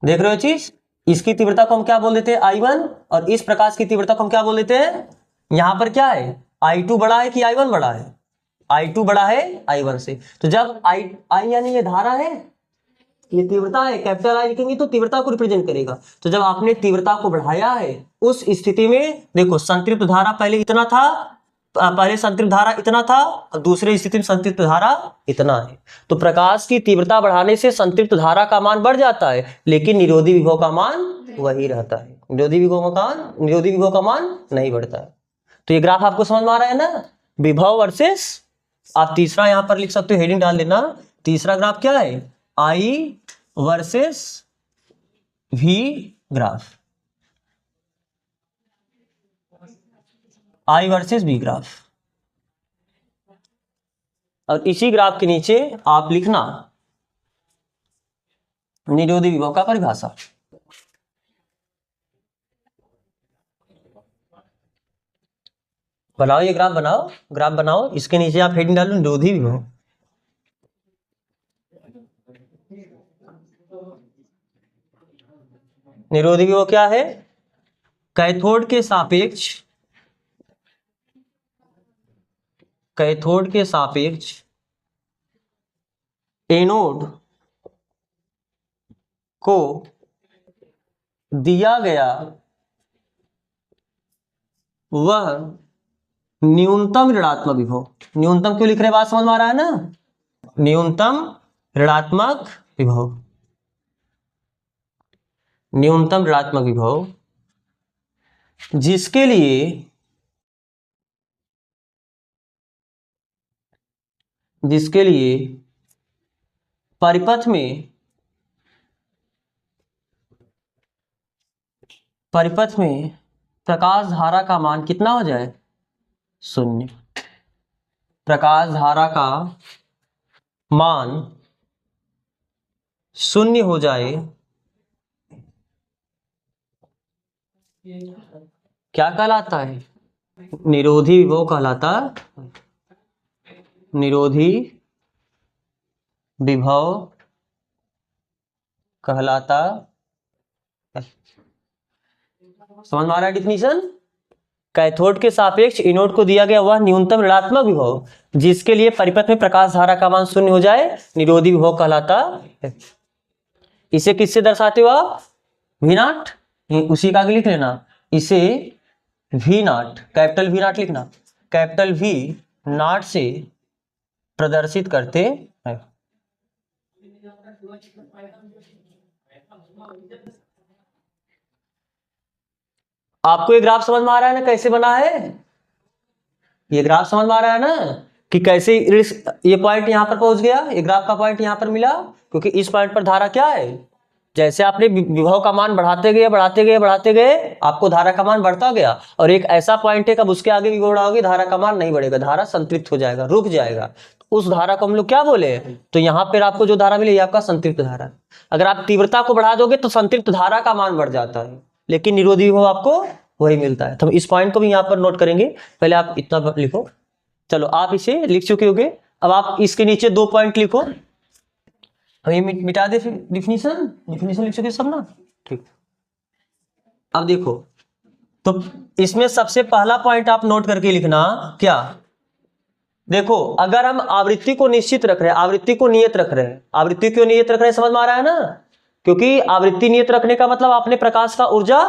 देख रहे हो चीज। इसकी तीव्रता को हम क्या बोल देते हैं? I1, और इस प्रकाश की तीव्रता को हम क्या बोल देते हैं? यहां पर क्या है? I2 बड़ा है कि I1 बड़ा है? I2 बड़ा है I1 से। तो जब I यानी ये धारा है, ये तीव्रता है, कैपिटल I लिखेंगे तो तीव्रता को रिप्रेजेंट करेगा। तो जब आपने तीव्रता को बढ़ाया है, उस स्थिति में देखो संतृप्त धारा पहले इतना था, पहले संतृप्त धारा इतना था और दूसरे स्थिति में संतृप्त धारा इतना है। तो प्रकाश की तीव्रता बढ़ाने से संतृप्त धारा का मान बढ़ जाता है, लेकिन निरोधी विभव का मान वही रहता है। निरोधी विभव का मान नहीं बढ़ता है। तो ये ग्राफ आपको समझ में आ रहा है ना? विभव वर्सेस, आप तीसरा यहां पर लिख सकते हो, हेडिंग डाल देना। तीसरा ग्राफ क्या है? I versus V graph, I versus V graph. और इसी ग्राफ के नीचे आप लिखना निरोधी विभव का परिभाषा। बनाओ, ये ग्राफ बनाओ, ग्राफ बनाओ, इसके नीचे आप हेडिंग डालो निरोधी विभव। निरोधी विभव क्या है? कैथोड के सापेक्ष, कैथोड के सापेक्ष एनोड को दिया गया वह न्यूनतम ऋणात्मक विभव। न्यूनतम क्यों लिख रहे हैं, बात समझ में आ रहा है ना? न्यूनतम ऋणात्मक विभव, न्यूनतम ऋणात्मक विभव जिसके लिए परिपथ में प्रकाश धारा का मान कितना हो जाए? 0। प्रकाश धारा का मान 0 हो जाए, क्या कहलाता है? निरोधी विभव कहलाता, निरोधी विभव कहलाता। समझ में आ रहा है डिफिनीशन? कैथोड के सापेक्ष एनोड को दिया गया वह न्यूनतम ऋणात्मक विभव जिसके लिए परिपथ में प्रकाश धारा का मान 0 हो जाए, निरोधी विभव कहलाता है। इसे किससे दर्शाते हो आप? वी नॉट, उसी का आगे लिख लेना, इसे V naught, capital V naught लिखना, कैपिटल वी नॉट से प्रदर्शित करते हैं। आपको ये ग्राफ समझ में आ रहा है ना कैसे बना है? ये ग्राफ समझ में आ रहा है ना कि कैसे ये पॉइंट यहां पर पहुंच गया, ये ग्राफ का पॉइंट यहां पर मिला, क्योंकि इस पॉइंट पर धारा क्या है? जैसे आपने विभव का मान बढ़ाते गए आपको धारा का मान बढ़ता गया, और एक ऐसा पॉइंट है कब उसके आगे विभव बढ़ाओगे धारा का मान नहीं बढ़ेगा, धारा संतृप्त हो जाएगा, रुक जाएगा। तो उस धारा को हम लोग क्या बोले? तो यहाँ पर आपको जो धारा मिली आपका संतृप्त धारा। अगर आप तीव्रता को बढ़ा दोगे तो संतृप्त धारा का मान बढ़ जाता है, लेकिन निरोधी विभव आपको वही मिलता है। तो इस पॉइंट को भी यहाँ पर नोट करेंगे, पहले आप इतना लिखो। चलो आप इसे लिख चुके होगे, अब आप इसके नीचे 2 पॉइंट लिखो। ये मिटा दे फिर डिफिनीशन लिख चुके सब ना, ठीक। अब देखो, तो इसमें सबसे पहला पॉइंट आप नोट करके लिखना क्या? देखो, अगर हम आवृत्ति को निश्चित रख रहे हैं, आवृत्ति को नियत रख रहे हैं, आवृत्ति क्यों नियत रख रहे हैं समझ में आ रहा है ना? क्योंकि आवृत्ति नियत रखने का मतलब आपने प्रकाश का ऊर्जा,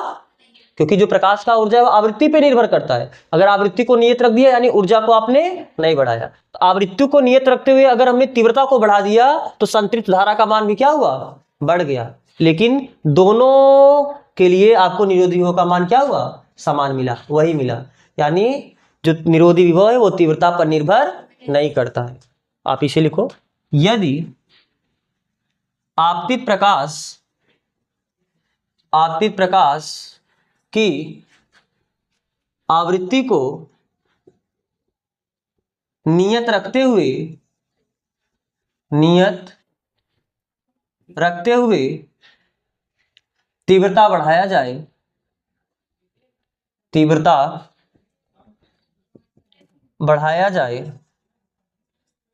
क्योंकि जो प्रकाश का ऊर्जा है वो आवृत्ति पे निर्भर करता है। अगर आवृत्ति को नियत रख दिया यानी ऊर्जा को आपने नहीं बढ़ाया। तो आवृत्ति को नियत रखते हुए अगर हमने तीव्रता को बढ़ा दिया तो संतृप्त धारा का मान भी क्या हुआ? बढ़ गया। लेकिन दोनों के लिए आपको निरोधी विभव का मान क्या हुआ? समान मिला, वही मिला। यानी जो निरोधी विभव है वो तीव्रता पर निर्भर नहीं करता है। आप इसे लिखो, यदि आपतित प्रकाश की आवृत्ति को नियत रखते हुए तीव्रता बढ़ाया जाए,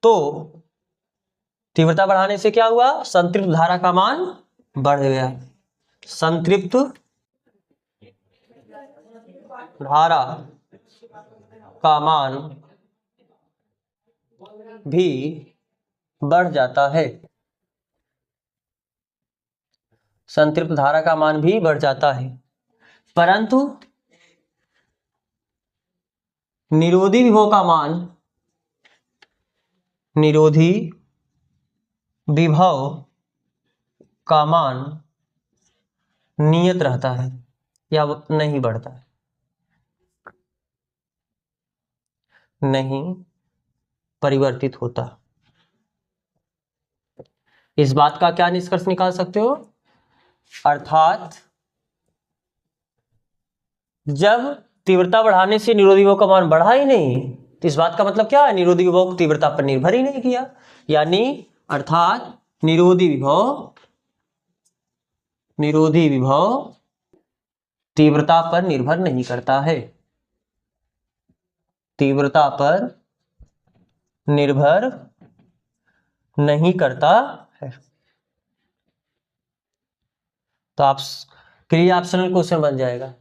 तो तीव्रता बढ़ाने से क्या हुआ? संतृप्त धारा का मान बढ़ गया। संतृप्त धारा का मान भी बढ़ जाता है, संतृप्त धारा का मान भी बढ़ जाता है। परंतु निरोधी विभव का मान, निरोधी विभव का मान नियत रहता है या नहीं बढ़ता है, नहीं परिवर्तित होता। इस बात का क्या निष्कर्ष निकाल सकते हो? अर्थात जब तीव्रता बढ़ाने से निरोधी विभव का मान बढ़ा ही नहीं, तो इस बात का मतलब क्या है? निरोधी विभव तीव्रता पर निर्भर ही नहीं किया। यानी अर्थात निरोधी विभव तीव्रता पर निर्भर नहीं करता है, तीव्रता पर निर्भर नहीं करता है। तो आप के लिए ऑप्शनल क्वेश्चन बन जाएगा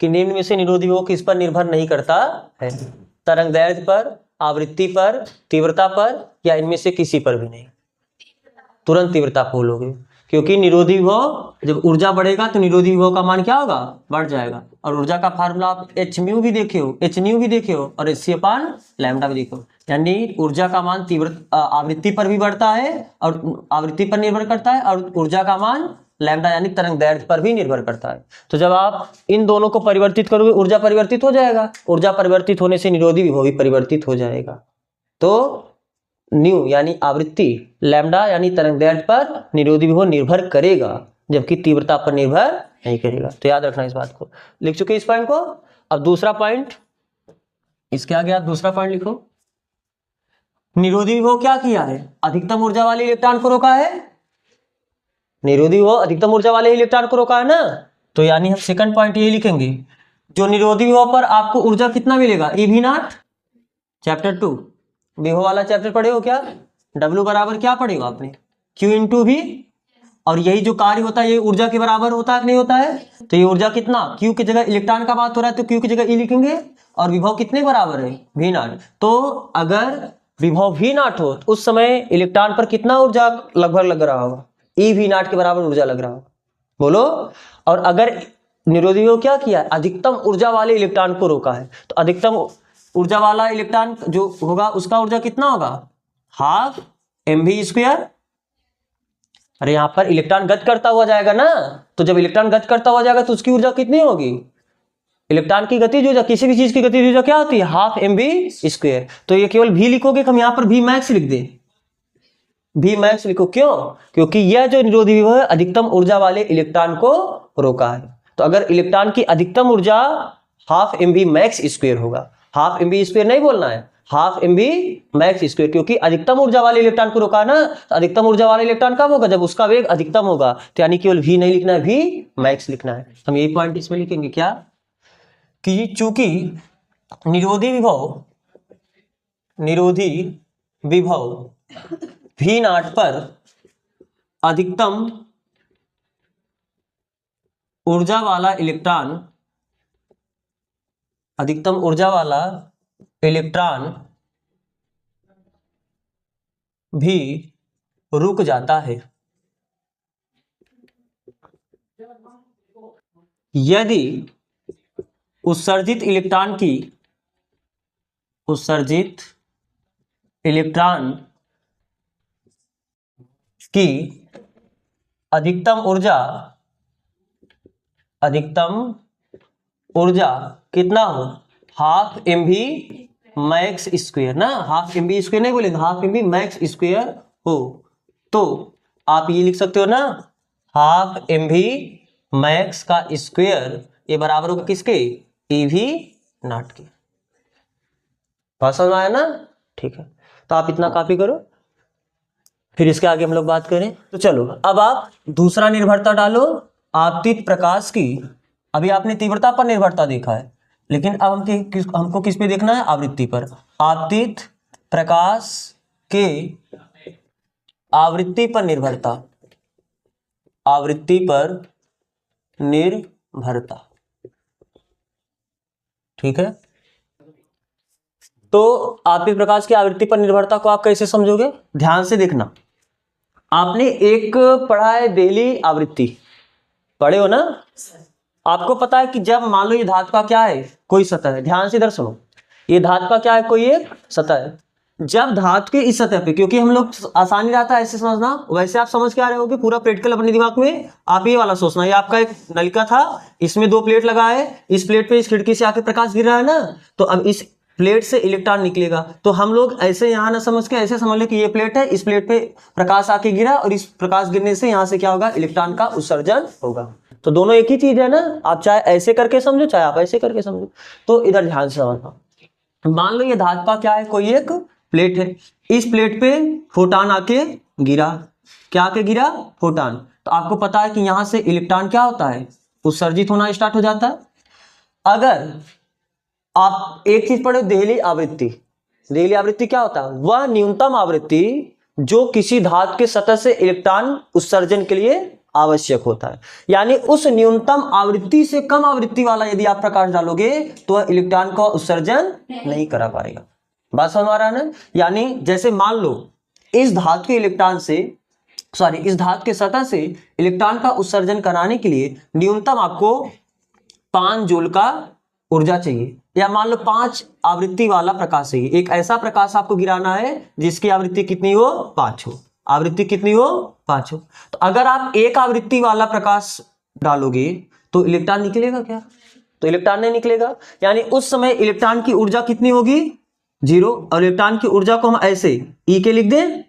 कि निम्न में से निरोधी विभव किस पर निर्भर नहीं करता है? तरंगदैर्घ्य पर, आवृत्ति पर, तीव्रता पर, या इनमें से किसी पर भी नहीं। तुरंत तीव्रता खोलोगे, क्योंकि निरोधी विभव जब ऊर्जा बढ़ेगा तो निरोधी विभव का मान क्या होगा? बढ़ जाएगा। और ऊर्जा का फार्मूला आप hν भी देखे हो, hν भी देखे हो और hc/λ भी देखे हो। यानी ऊर्जा का मान आवृत्ति पर भी बढ़ता है और आवृत्ति पर निर्भर करता है, और ऊर्जा का मान लैम्डा यानी तरंगदैर्घ्य पर भी निर्भर करता है। तो जब आप इन दोनों को परिवर्तित करोगे, ऊर्जा परिवर्तित हो जाएगा, ऊर्जा परिवर्तित होने से निरोधी विभव भी परिवर्तित हो जाएगा। तो न्यू यानी आवृत्ति, लैम्डा यानी तरंगदैर्घ्य पर निरोधी विभव निर्भर करेगा, जबकि तीव्रता पर निर्भर नहीं करेगा। तो याद रखना इस बात को। लिख चुके इस पॉइंट को। अब दूसरा पॉइंट, इसके आगे आप दूसरा पॉइंट लिखो। निरोधी विभव क्या किया है? अधिकतम ऊर्जा वाले इलेक्ट्रॉन को रोका है। निरोधी विभव अधिकतम ऊर्जा वाले इलेक्ट्रॉन को रोका है ना। तो यानी हम सेकंड पॉइंट ये लिखेंगे, जो निरोधी विभव पर आपको ऊर्जा कितना मिलेगा? eV0। चैप्टर 2 विभव वाला चैप्टर पढ़े हो क्या? W बराबर क्या पढ़े हो आपने? Q into V। और यही जो कार्य होता है ये ऊर्जा के बराबर होता है कि नहीं होता है? तो ये ऊर्जा कितना, Q की जगह इलेक्ट्रॉन का बात हो रहा है तो Q की जगह E लिखेंगे, और विभव कितने बराबर है? V0। तो अगर विभव V0 हो तो उस समय इलेक्ट्रॉन पर कितना ऊर्जा लगभग लग रहा होगा? eV0 के बराबर ऊर्जा लग रहा होगा। बोलो। और अगर निरोधी विभव क्या किया? अधिकतम ऊर्जा वाले इलेक्ट्रॉन को रोका है, तो अधिकतम ऊर्जा वाला इलेक्ट्रॉन जो होगा उसका ऊर्जा कितना होगा? Half mv²। अरे यहां पर इलेक्ट्रॉन गति करता हुआ जाएगा ना, तो जब इलेक्ट्रॉन गति करता हुआ जाएगा तो उसकी ऊर्जा कितनी होगी? इलेक्ट्रॉन की गतिज ऊर्जा, किसी भी चीज की गतिज ऊर्जा क्या होती है? Half mv²। तो ये केवल v लिखोगे, हम यहां पर v मैक्स लिख दें। v मैक्स लिखो, क्यों? क्योंकि यह जो निरोधी विभव है अधिकतम ऊर्जा वाले इलेक्ट्रॉन को रोका है। तो अगर इलेक्ट्रॉन की अधिकतम ऊर्जा हाफ mv मैक्स² होगा, हाफ mv² नहीं बोलना है, हाफ mv मैक्स², क्योंकि अधिकतम ऊर्जा वाले इलेक्ट्रॉन को रोका ना। तो अधिकतम ऊर्जा वाले इलेक्ट्रॉन कब होगा? जब उसका वेग अधिकतम होगा। तो यानी केवल v नहीं लिखना है, v मैक्स लिखना है। हम यही पॉइंट इसमें लिखेंगे क्या, कि चूंकि निरोधी विभव V0 पर अधिकतम ऊर्जा वाला इलेक्ट्रॉन भी रुक जाता है, यदि उत्सर्जित इलेक्ट्रॉन की अधिकतम ऊर्जा कितना हो? हाफ mv मैक्स² ना, हाफ mv² नहीं बोलेंगे, हाफ mv मैक्स² हो। तो आप ये लिख सकते हो ना, हाफ mv मैक्स का स्क्वायर ये बराबर होगा किसके? eV0 के। बात समझ में आया ना? ठीक है, तो आप इतना कॉपी करो, फिर इसके आगे हम लोग बात करें। तो चलो अब आप दूसरा निर्भरता डालो, आपतित प्रकाश की। अभी आपने तीव्रता पर निर्भरता देखा है, लेकिन अब हमको किस पे देखना है? आवृत्ति पर। आपतित प्रकाश के आवृत्ति पर निर्भरता, ठीक है। तो आपतित प्रकाश की आवृत्ति पर निर्भरता को आप कैसे समझोगे? ध्यान से देखना। आपने एक पढ़ा है देहली आवृत्ति, पढ़े हो ना? आपको पता है कि जब मान लो ये धातु का क्या है? कोई सतह है। ध्यान से इधर सुनो, ये धातु का क्या है? कोई एक सतह है। जब धातु के इस सतह पे, क्योंकि हम लोग आसानी रहता है ऐसे समझना, वैसे आप समझ के आ रहे होगे पूरा प्रैक्टिकल अपने दिमाग में। आप ये वाला सोचना, ये आपका एक नलिका था, इसमें 2 प्लेट लगा है, इस प्लेट पे इस खिड़की से आके प्रकाश गिर रहा है ना, तो अब इस प्लेट से इलेक्ट्रॉन निकलेगा। तो हम लोग ऐसे यहाँ ना समझ के ऐसे समझ ले कि ये प्लेट है, इस प्लेट पे प्रकाश आके गिरा और इस प्रकाश गिरने से यहाँ से क्या होगा, इलेक्ट्रॉन का उत्सर्जन होगा। तो दोनों एक ही चीज है ना, आप चाहे ऐसे करके समझो चाहे आप ऐसे करके समझो। तो इधर ध्यान से समझना, मान लो ये धातु का क्या है, कोई एक प्लेट है, इस प्लेट पे फोटॉन आके गिरा, क्या आके गिरा, फोटॉन। तो आपको पता है कि यहां से इलेक्ट्रॉन क्या होता है, उत्सर्जित होना स्टार्ट हो जाता है। अगर आप एक चीज पढ़ो, देहली आवृत्ति, देहली आवृत्ति क्या होता है, वह न्यूनतम आवृत्ति जो किसी धातु के सतह से इलेक्ट्रॉन उत्सर्जन के लिए आवश्यक होता है। यानी उस न्यूनतम आवृत्ति से कम आवृत्ति वाला यदि आप प्रकाश डालोगे तो इलेक्ट्रॉन का उत्सर्जन नहीं करा पाएगा। बात समझ आ रहा है ना। यानी जैसे मान लो इस धातु के इलेक्ट्रॉन से इस धातु के सतह से इलेक्ट्रॉन का उत्सर्जन कराने के लिए न्यूनतम आपको 5 जूल का ऊर्जा चाहिए, या मान लो 5 आवृत्ति वाला प्रकाश चाहिए। एक ऐसा प्रकाश आपको गिराना है जिसकी आवृत्ति कितनी हो, 5 हो, आवृत्ति कितनी हो, 5 हो। तो अगर आप एक आवृत्ति वाला प्रकाश डालोगे तो इलेक्ट्रॉन निकलेगा क्या, तो इलेक्ट्रॉन नहीं निकलेगा। यानी उस समय इलेक्ट्रॉन की ऊर्जा कितनी होगी, 0। और इलेक्ट्रॉन की ऊर्जा को हम ऐसे ई के लिख दें,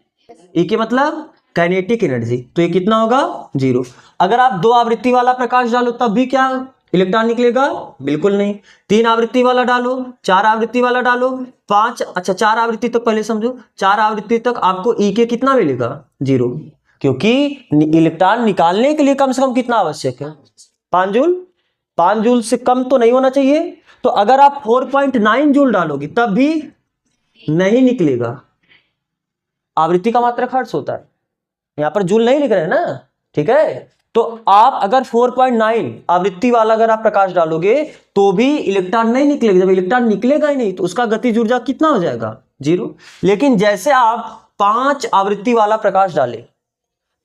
ई के मतलब काइनेटिक एनर्जी, तो ये कितना होगा, 0। अगर आप 2 आवृत्ति वाला प्रकाश डालो तब भी क्या इलेक्ट्रॉन निकलेगा, बिल्कुल नहीं। 3 आवृत्ति वाला डालो, 4 आवृत्ति वाला डालो, 5, अच्छा 4 आवृत्ति तक पहले समझो, 4 आवृत्ति तक आपको ई के कितना मिलेगा, 0, क्योंकि इलेक्ट्रॉन निकालने के लिए कम से कम कितना आवश्यक है, 5 जूल। 5 जूल से कम तो नहीं होना चाहिए। तो अगर आप 4.9 जूल डालोगे तब भी नहीं निकलेगा। आवृत्ति का मात्रक हर्ट्ज होता है, यहां पर जूल नहीं लिख रहे हैं ना, ठीक है। तो आप अगर 4.9 आवृत्ति वाला अगर आप प्रकाश डालोगे तो भी इलेक्ट्रॉन नहीं निकलेगा। जब इलेक्ट्रॉन निकलेगा ही नहीं तो उसका गतिज ऊर्जा कितना हो जाएगा, 0। लेकिन जैसे आप 5 आवृत्ति वाला प्रकाश डाले,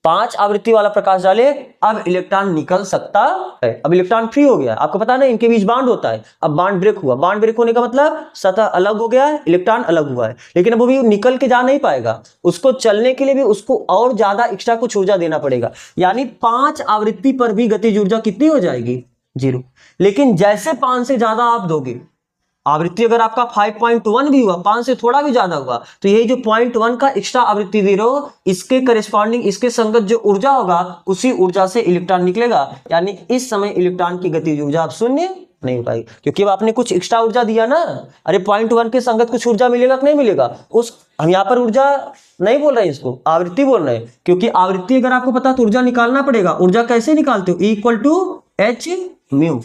5 आवृत्ति वाला प्रकाश डाले, अब इलेक्ट्रॉन निकल सकता है। अब इलेक्ट्रॉन फ्री हो गया, आपको पता नहीं इनके बीच बांड होता है, अब बांड ब्रेक हुआ। बांड ब्रेक होने का मतलब सतह अलग हो गया है, इलेक्ट्रॉन अलग हुआ है, लेकिन अब वो भी निकल के जा नहीं पाएगा। उसको चलने के लिए भी उसको और ज्यादा एक्स्ट्रा कुछ ऊर्जा देना पड़ेगा। यानी 5 आवृत्ति पर भी गतिज ऊर्जा कितनी हो जाएगी, 0। लेकिन जैसे 5 से ज्यादा आप दोगे, आवृत्ति अगर आपका 5.1 भी हुआ, 5 से थोड़ा भी ज्यादा हुआ, तो यही जो 0.1 का एक्स्ट्रा आवृत्ति दे रहे हो, इसके करेस्पॉन्डिंग, इसके संगत जो ऊर्जा होगा उसी ऊर्जा से इलेक्ट्रॉन निकलेगा। यानी इस समय इलेक्ट्रॉन की गतिज ऊर्जा आप शून्य नहीं हो पाएगी, क्योंकि अब आपने कुछ एक्स्ट्रा ऊर्जा दिया ना। अरे 0.1 के संगत कुछ ऊर्जा मिलेगा कि नहीं मिलेगा, उस हम यहाँ पर ऊर्जा नहीं बोल रहे हैं, इसको आवृत्ति बोल रहे हैं, क्योंकि आवृत्ति अगर आपको पता तो ऊर्जा निकालना पड़ेगा। ऊर्जा कैसे निकालते हो, E=H/μ।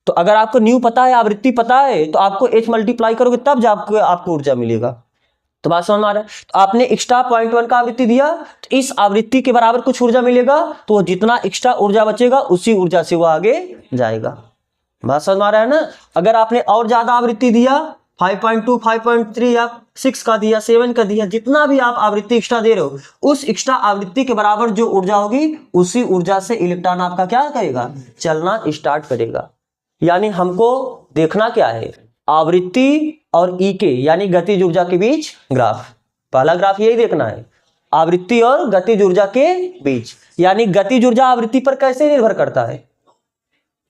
तो अगर आपको न्यू पता है, आवृत्ति पता है, तो आपको H मल्टीप्लाई करोगे तब जाकर आपको ऊर्जा मिलेगा। तो बात समझ में आ रहा है। तो आपने एक्स्ट्रा 0.1 का आवृत्ति दिया, तो इस आवृत्ति के बराबर कुछ ऊर्जा मिलेगा, तो जितना एक्स्ट्रा ऊर्जा बचेगा उसी ऊर्जा से वो आगे जाएगा। बात समझ में आ रहा है ना। अगर आपने और ज्यादा आवृत्ति दिया, 5.2, 5.3 या 6 का दिया, 7 का दिया, जितना भी आप आवृत्ति एक्स्ट्रा दे रहे हो, उस एक्स्ट्रा आवृत्ति के बराबर जो ऊर्जा होगी उसी ऊर्जा से इलेक्ट्रॉन आपका क्या करेगा, चलना स्टार्ट करेगा। यानी हमको देखना क्या है, आवृत्ति और ई के यानी गतिज ऊर्जा के बीच ग्राफ। पहला ग्राफ यही देखना है, आवृत्ति और गतिज ऊर्जा के बीच। यानी गतिज ऊर्जा आवृत्ति पर कैसे निर्भर करता है,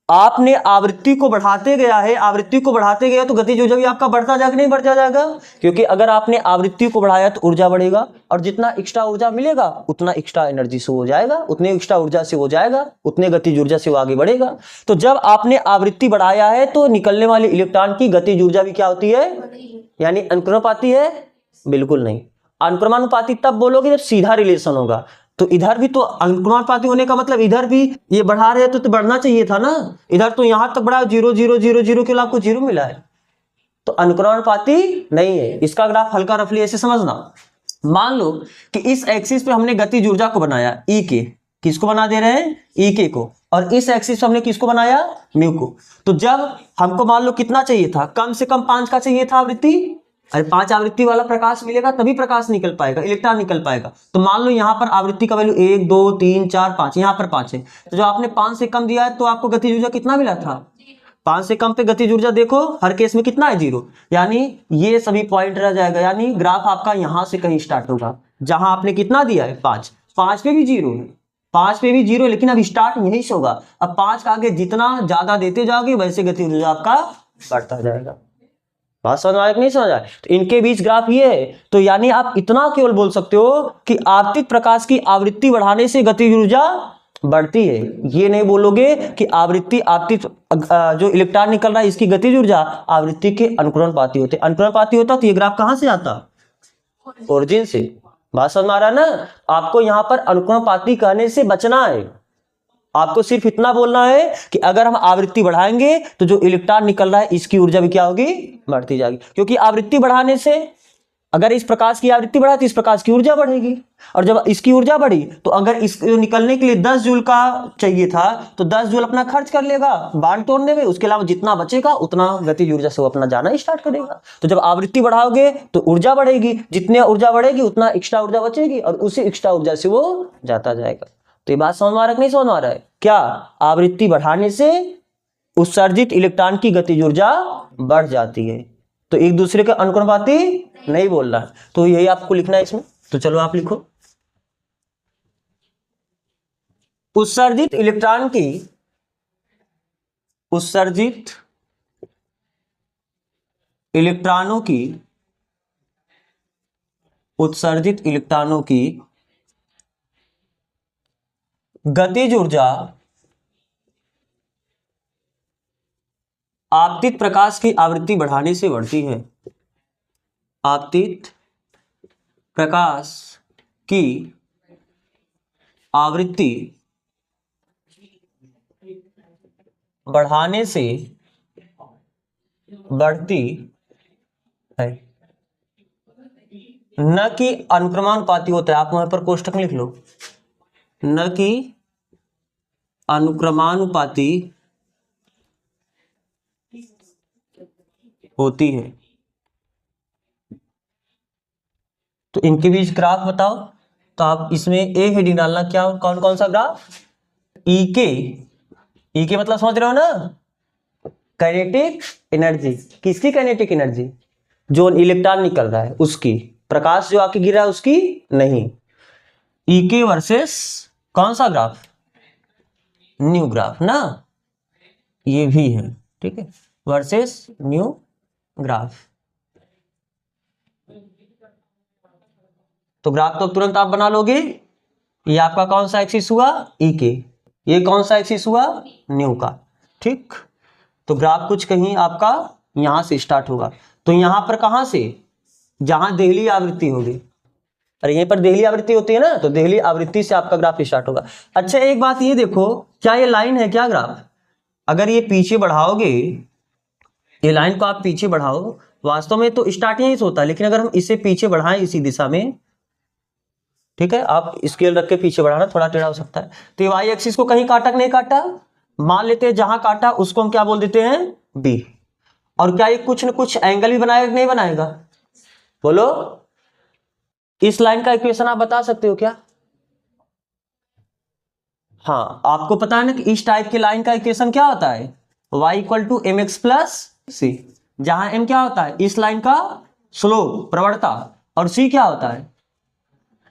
आपने आवृत्ति को बढ़ाते गया है, आवृत्ति को बढ़ाते गया तो गतिज ऊर्जा भी आपका बढ़ता जाएगा, नहीं बढ़ता जाएगा, क्योंकि अगर आपने आवृत्ति को बढ़ाया तो ऊर्जा बढ़ेगा, और जितना एक्स्ट्रा ऊर्जा मिलेगा उतना एक्स्ट्रा एनर्जी से हो जाएगा, उतने एक्स्ट्रा ऊर्जा से हो जाएगा, उतने गतिज ऊर्जा से वो आगे बढ़ेगा। तो जब आपने आवृत्ति बढ़ाया है तो निकलने वाले इलेक्ट्रॉन की गतिज ऊर्जा भी क्या होती है, यानी अनुक्रमानुपाती है, बिल्कुल नहीं। अनुक्रमानुपाती तब बोलोगे जब सीधा रिलेशन होगा। तो इधर भी तो अनुक्रमानुपाती होने का मतलब इधर भी ये बढ़ा रहे तो बढ़ना चाहिए था ना, इधर तो यहां तक बढ़ा 0 0 0 0 के आपको 0 मिला है, तो अनुक्रमानुपाती नहीं है। इसका ग्राफ हल्का रफली ऐसे समझना, मान लो कि इस एक्सिस पे हमने गतिज ऊर्जा को बनाया ई के, किसको बना दे रहे हैं, ई के को, और इस एक्सिस पे हमने किसको बनाया, म्यू को। तो जब हमको मान लो कितना चाहिए था, कम से कम 5 का चाहिए था आवृत्ति, अरे 5 आवृत्ति वाला प्रकाश मिलेगा तभी प्रकाश निकल पाएगा, इलेक्ट्रॉन निकल पाएगा। तो मान लो यहाँ पर आवृत्ति का वैल्यू 1 2 3 4 5, यहाँ पर 5 है, तो जो आपने 5 से कम दिया है तो आपको गतिज ऊर्जा कितना मिला था, 5 से कम पे गतिज ऊर्जा देखो हर केस में कितना है, 0। यानी ये सभी पॉइंट रह जाएगा, यानी ग्राफ आपका यहाँ से कहीं स्टार्ट होगा जहां आपने कितना दिया है 5, 5 पे भी 0 है, 5 पे भी 0, लेकिन अब स्टार्ट यहीं से होगा। अब 5 का आगे जितना ज्यादा देते जाओगे वैसे गतिज ऊर्जा आपका बढ़ता जाएगा। बात समझ आया कि नहीं समझ आया? तो इनके बीच ग्राफ ये है। तो यानी आप इतना केवल बोल सकते हो कि आपतित प्रकाश की आवृत्ति बढ़ाने से गतिज ऊर्जा बढ़ती है। ये नहीं बोलोगे कि आवृत्ति आपतित जो इलेक्ट्रॉन निकल रहा है इसकी गतिज ऊर्जा आवृत्ति के अनुक्रमणपाती होते। अनुक्रमणपाती होता तो ये ग्राफ कहां से आता? ओरिजिन से। बात समझ में आ रहा है ना? आपको यहां पर अनुक्रमणपाती कहने से बचना है। आपको सिर्फ इतना बोलना है कि अगर हम आवृत्ति बढ़ाएंगे तो जो इलेक्ट्रॉन निकल रहा है इसकी ऊर्जा भी क्या होगी? बढ़ती जाएगी। क्योंकि आवृत्ति बढ़ाने से, अगर इस प्रकाश की आवृत्ति बढ़ा तो इस प्रकाश की ऊर्जा बढ़ेगी, और जब इसकी ऊर्जा बढ़ी तो अगर इस निकलने के लिए 10 जूल का चाहिए था तो 10 जूल अपना खर्च कर लेगा बांड तोड़ने में, उसके अलावा जितना बचेगा उतना गतिज ऊर्जा से वो अपना जाना स्टार्ट करेगा। तो जब आवृत्ति बढ़ाओगे तो ऊर्जा बढ़ेगी, जितनी ऊर्जा बढ़ेगी उतना एक्स्ट्रा ऊर्जा बचेगी, और उसी एक्स्ट्रा ऊर्जा से वो जाता जाएगा। तो ये बात समझ में आ रहा है कि नहीं समझ में आ रहा है? क्या आवृत्ति बढ़ाने से उत्सर्जित इलेक्ट्रॉन की गतिज ऊर्जा बढ़ जाती है। तो एक दूसरे के अनुक्रमपाती नहीं बोल रहा है, तो यही आपको लिखना है इसमें। तो चलो आप लिखो, उत्सर्जित इलेक्ट्रॉन की, उत्सर्जित इलेक्ट्रॉनों की, उत्सर्जित इलेक्ट्रॉनों की गतिज ऊर्जा आपतित प्रकाश की आवृत्ति बढ़ाने से बढ़ती है। आपतित प्रकाश की आवृत्ति बढ़ाने से बढ़ती है, न कि अनुक्रमानुपाती होता है। आप वहां पर कोष्टक लिख लो, न कि अनुक्रमानुपाती होती है। तो इनके बीच ग्राफ बताओ। तो आप इसमें ए हेडिंग डालना, क्या कौन कौन सा ग्राफ? ई के मतलब समझ रहे हो ना? Kinetic energy. किसकी काइनेटिक एनर्जी? जो इलेक्ट्रॉन निकल रहा है उसकी, प्रकाश जो आके गिरा है उसकी नहीं। ई के वर्सेस कौन सा ग्राफ? न्यू ग्राफ ना, ये भी है, ठीक है, वर्सेस न्यू ग्राफ। तो ग्राफ तो तुरंत आप बना लोगे। ये आपका कौन सा एक्सिस हुआ? ई के। ये कौन सा एक्सिस हुआ? न्यू का। ठीक, तो ग्राफ कुछ कहीं आपका यहां से स्टार्ट होगा। तो यहां पर कहां से? जहां देहली आवृत्ति होगी, और यहीं पर देहली आवृत्ति होती है ना, तो देहली आवृत्ति से आपका ग्राफ स्टार्ट होगा। अच्छा एक बात ये देखो, क्या ये लाइन है क्या ग्राफ? अगर ये पीछे बढ़ाओगे, ये लाइन को आप पीछे बढ़ाओ, वास्तव में तो स्टार्ट यहीं से होता है, लेकिन अगर हम इसे पीछे बढ़ाएं इसी दिशा में, ठीक है, आप स्केल रख के पीछे बढ़ाना, थोड़ा टेढ़ा हो सकता है। तो ये वाई एक्सिस को कहीं काटा कि नहीं काटा? मान लेते हैं जहां काटा उसको हम क्या बोल देते हैं? बी। और क्या ये कुछ न कुछ एंगल भी बनाएगा कि नहीं बनाएगा? बोलो, इस लाइन का इक्वेशन आप बता सकते हो क्या? हाँ, आपको पता है ना कि इस टाइप की लाइन का इक्वेशन क्या होता है? y equal to M X plus C, जहां m क्या होता है? इस लाइन का स्लोप, प्रवणता, और c क्या होता है?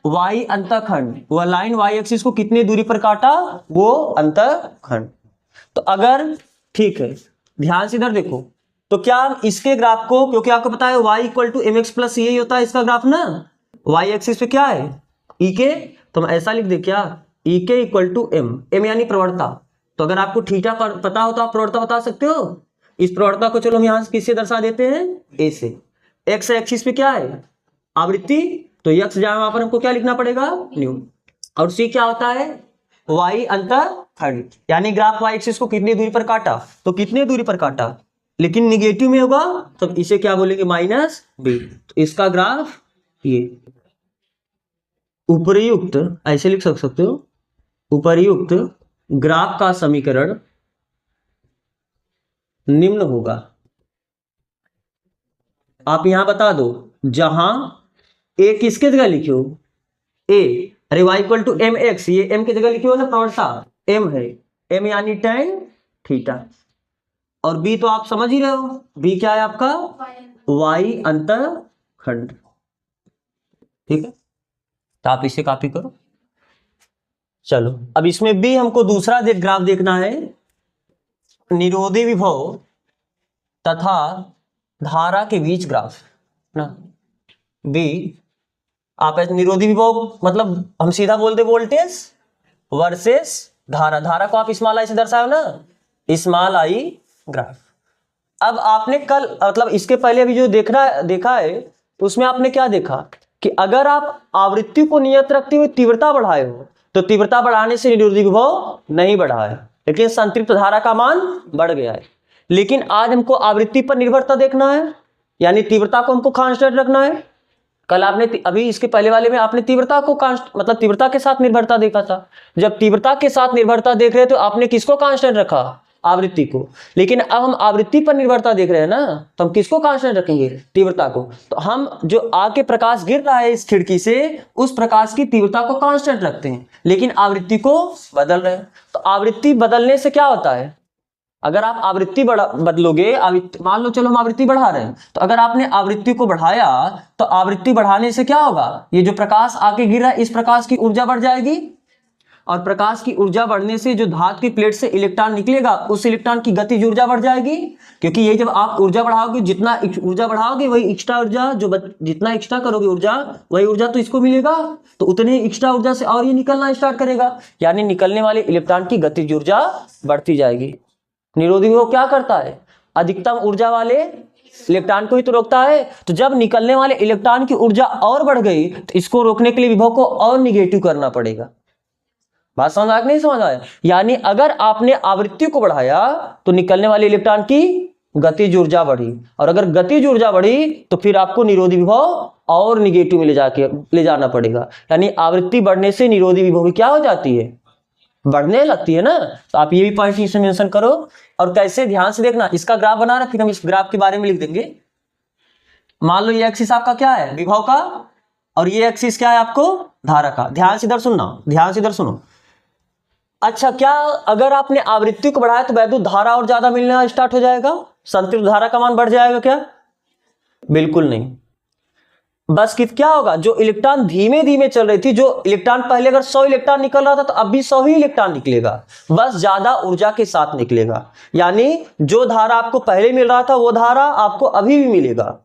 y अंतःखंड। वह लाइन y एक्सिस को कितनी दूरी पर काटा? वो अंतःखंड। तो अगर, ठीक है, ध्यान से इधर देखो, तो क्या हम इसके ग्राफ को, क्योंकि आपको पता है y equal to M X plus यही होता है इसका ग्राफ ना, y एक्सिस पे क्या है? ई के। तो हम ऐसा लिख दे क्या? ई के इक्वल टू एम यानी प्रवणता। तो अगर आपको थीटा पता हो तो आप प्रवणता बता सकते हो। इस प्रवणता को चलो हम यहां से किससे दर्शा देते हैं? ए से। एक्स एक्सिस पे क्या है? आवृत्ति। तो यक्स जहां वहां पर हमको क्या लिखना पड़ेगा? न्यू। और सी क्या होता है? वाई अंतःखंड। यानी ग्राफ वाई एक्सिस को कितनी दूरी पर काटा? तो कितनी दूरी पर काटा, लेकिन निगेटिव में होगा, तो इसे क्या बोलेंगे? Minus B. तो इसका ग्राफ ये उपर्युक्त, ऐसे लिख सकते हो, उपर्युक्त ग्राफ का समीकरण निम्न होगा। आप यहां बता दो, जहां ए किसके जगह लिखियो? ए, अरे y equal to M X, ये m की जगह लिखियो ना, प्रवणता m है, m यानी tan थीटा। और b तो आप समझ ही रहे हो, b क्या है आपका? y अंतःखंड। ठीक है, तो आप इसे कॉपी करो। चलो अब इसमें भी हमको दूसरा ग्राफ देखना है, निरोधी विभव तथा धारा के बीच ग्राफ ना, बी आप ऐसे निरोधी विभव मतलब हम सीधा बोलते वोल्टेज वर्सेस धारा, धारा को आप स्मॉल आई से दर्शाओ ना, स्मॉल आई ग्राफ। अब आपने कल मतलब इसके पहले अभी जो देखा है उसमें आपने क्या देखा कि अगर आप आवृत्ति को नियत रखते हुए तीव्रता बढ़ाए हो तो तीव्रता बढ़ाने से निरोधी विभव नहीं बढ़ा है, लेकिन संतृप्त धारा का मान बढ़ गया है। लेकिन आज हमको आवृत्ति पर निर्भरता देखना है, यानी तीव्रता को हमको कांस्टेंट रखना है। कल आपने अभी इसके पहले वाले में आपने तीव्रता को मतलब तीव्रता के साथ निर्भरता देखा था। जब तीव्रता के साथ निर्भरता देख रहे तो आपने किसको कांस्टेंट रखा, आवृत्ति को। लेकिन अब हम आवृत्ति पर निर्भरता देख रहे हैं ना, तो हम किसको कांस्टेंट रखेंगे, तीव्रता को। तो हम जो आके प्रकाश गिर रहा है इस खिड़की से उस प्रकाश की तीव्रता को कांस्टेंट रखते हैं, लेकिन आवृत्ति को बदल रहे हैं। तो आवृत्ति बदलने से क्या होता है, अगर आप आवृत्ति बदलोगे, मान लो चलो हम आवृत्ति बढ़ा रहे हैं, तो अगर आपने आवृत्ति को बढ़ाया तो आवृत्ति बढ़ाने से क्या होगा, ये जो प्रकाश आके गिर रहा है इस प्रकाश की ऊर्जा बढ़ जाएगी, और प्रकाश की ऊर्जा बढ़ने से जो धातु की प्लेट से इलेक्ट्रॉन निकलेगा उस इलेक्ट्रॉन की गतिज ऊर्जा बढ़ जाएगी। क्योंकि ये जब आप ऊर्जा बढ़ाओगे, जितना ऊर्जा बढ़ाओगे वही एक्स्ट्रा ऊर्जा, जो जितना एक्स्ट्रा करोगे ऊर्जा वही ऊर्जा तो इसको मिलेगा, तो उतने एक्स्ट्रा ऊर्जा से और ये निकलना स्टार्ट करेगा, यानी निकलने वाले इलेक्ट्रॉन की गतिज ऊर्जा बढ़ती जाएगी। निरोधी विभव क्या करता है, अधिकतम ऊर्जा वाले इलेक्ट्रॉन को ही तो रोकता है। तो जब निकलने वाले इलेक्ट्रॉन की ऊर्जा और बढ़ गई तो इसको रोकने के लिए विभव को और निगेटिव करना पड़ेगा। बात समझ आ नहीं समझ आया, यानी अगर आपने आवृत्ति को बढ़ाया तो निकलने वाले इलेक्ट्रॉन की गतिज ऊर्जा बढ़ी, और अगर गतिज ऊर्जा बढ़ी तो फिर आपको निरोधी विभव और निगेटिव में ले जाना पड़ेगा। यानी आवृत्ति बढ़ने से निरोधी विभव क्या हो जाती है, बढ़ने लगती है ना। तो आप ये भी पॉइंट इसमें मेंशन करो। और कैसे, ध्यान से देखना, इसका ग्राफ बना रहा, फिर हम इस ग्राफ के बारे में लिख देंगे। मान लो ये एक्सिस आपका क्या है, विभव का, और ये एक्सिस क्या है आपको, धारा का। ध्यान से इधर सुनना, ध्यान से इधर सुनो। अच्छा, क्या अगर आपने आवृत्ति को बढ़ाया तो वैद्युत धारा और ज्यादा मिलना स्टार्ट हो जाएगा, संतृप्त धारा का मान बढ़ जाएगा क्या? बिल्कुल नहीं। बस क्या होगा, जो इलेक्ट्रॉन धीमे धीमे चल रही थी, जो इलेक्ट्रॉन पहले अगर 100 इलेक्ट्रॉन निकल रहा था तो अब भी 100 ही इलेक्ट्रॉन निकलेगा, बस ज्यादा ऊर्जा के साथ निकलेगा। यानी जो धारा आपको पहले मिल रहा था वो धारा आपको अभी भी मिलेगा,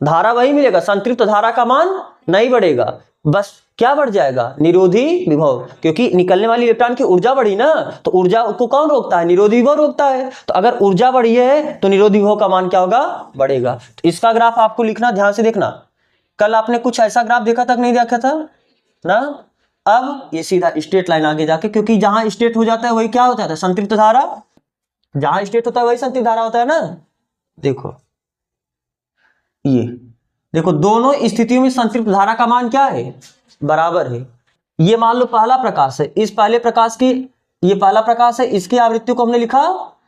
धारा वही मिलेगा, संतृप्त धारा का मान नहीं बढ़ेगा, बस क्या बढ़ जाएगा, निरोधी विभव। क्योंकि निकलने वाली इलेक्ट्रॉन की ऊर्जा बढ़ी ना, तो ऊर्जा को कौन रोकता है, निरोधी विभव रोकता है। तो अगर ऊर्जा बढ़ी है तो निरोधी विभव का मान क्या होगा, बढ़ेगा। तो इसका ग्राफ आपको लिखना, ध्यान से देखना। कल आपने कुछ ऐसा ग्राफ देखा था कि नहीं देखा था ना। अब ये सीधा स्ट्रेट लाइन आगे जाके, क्योंकि जहां स्ट्रेट हो जाता है वही क्या हो जाता है, संतृप्त धारा। जहां स्ट्रेट होता है वही संतृप्त धारा होता है ना। देखो ये देखो, दोनों स्थितियों में संतृप्त धारा का मान क्या है, बराबर है। ये मान लो पहला प्रकाश है, इस पहले प्रकाश की, ये पहला प्रकाश है, इसकी आवृत्ति को हमने लिखा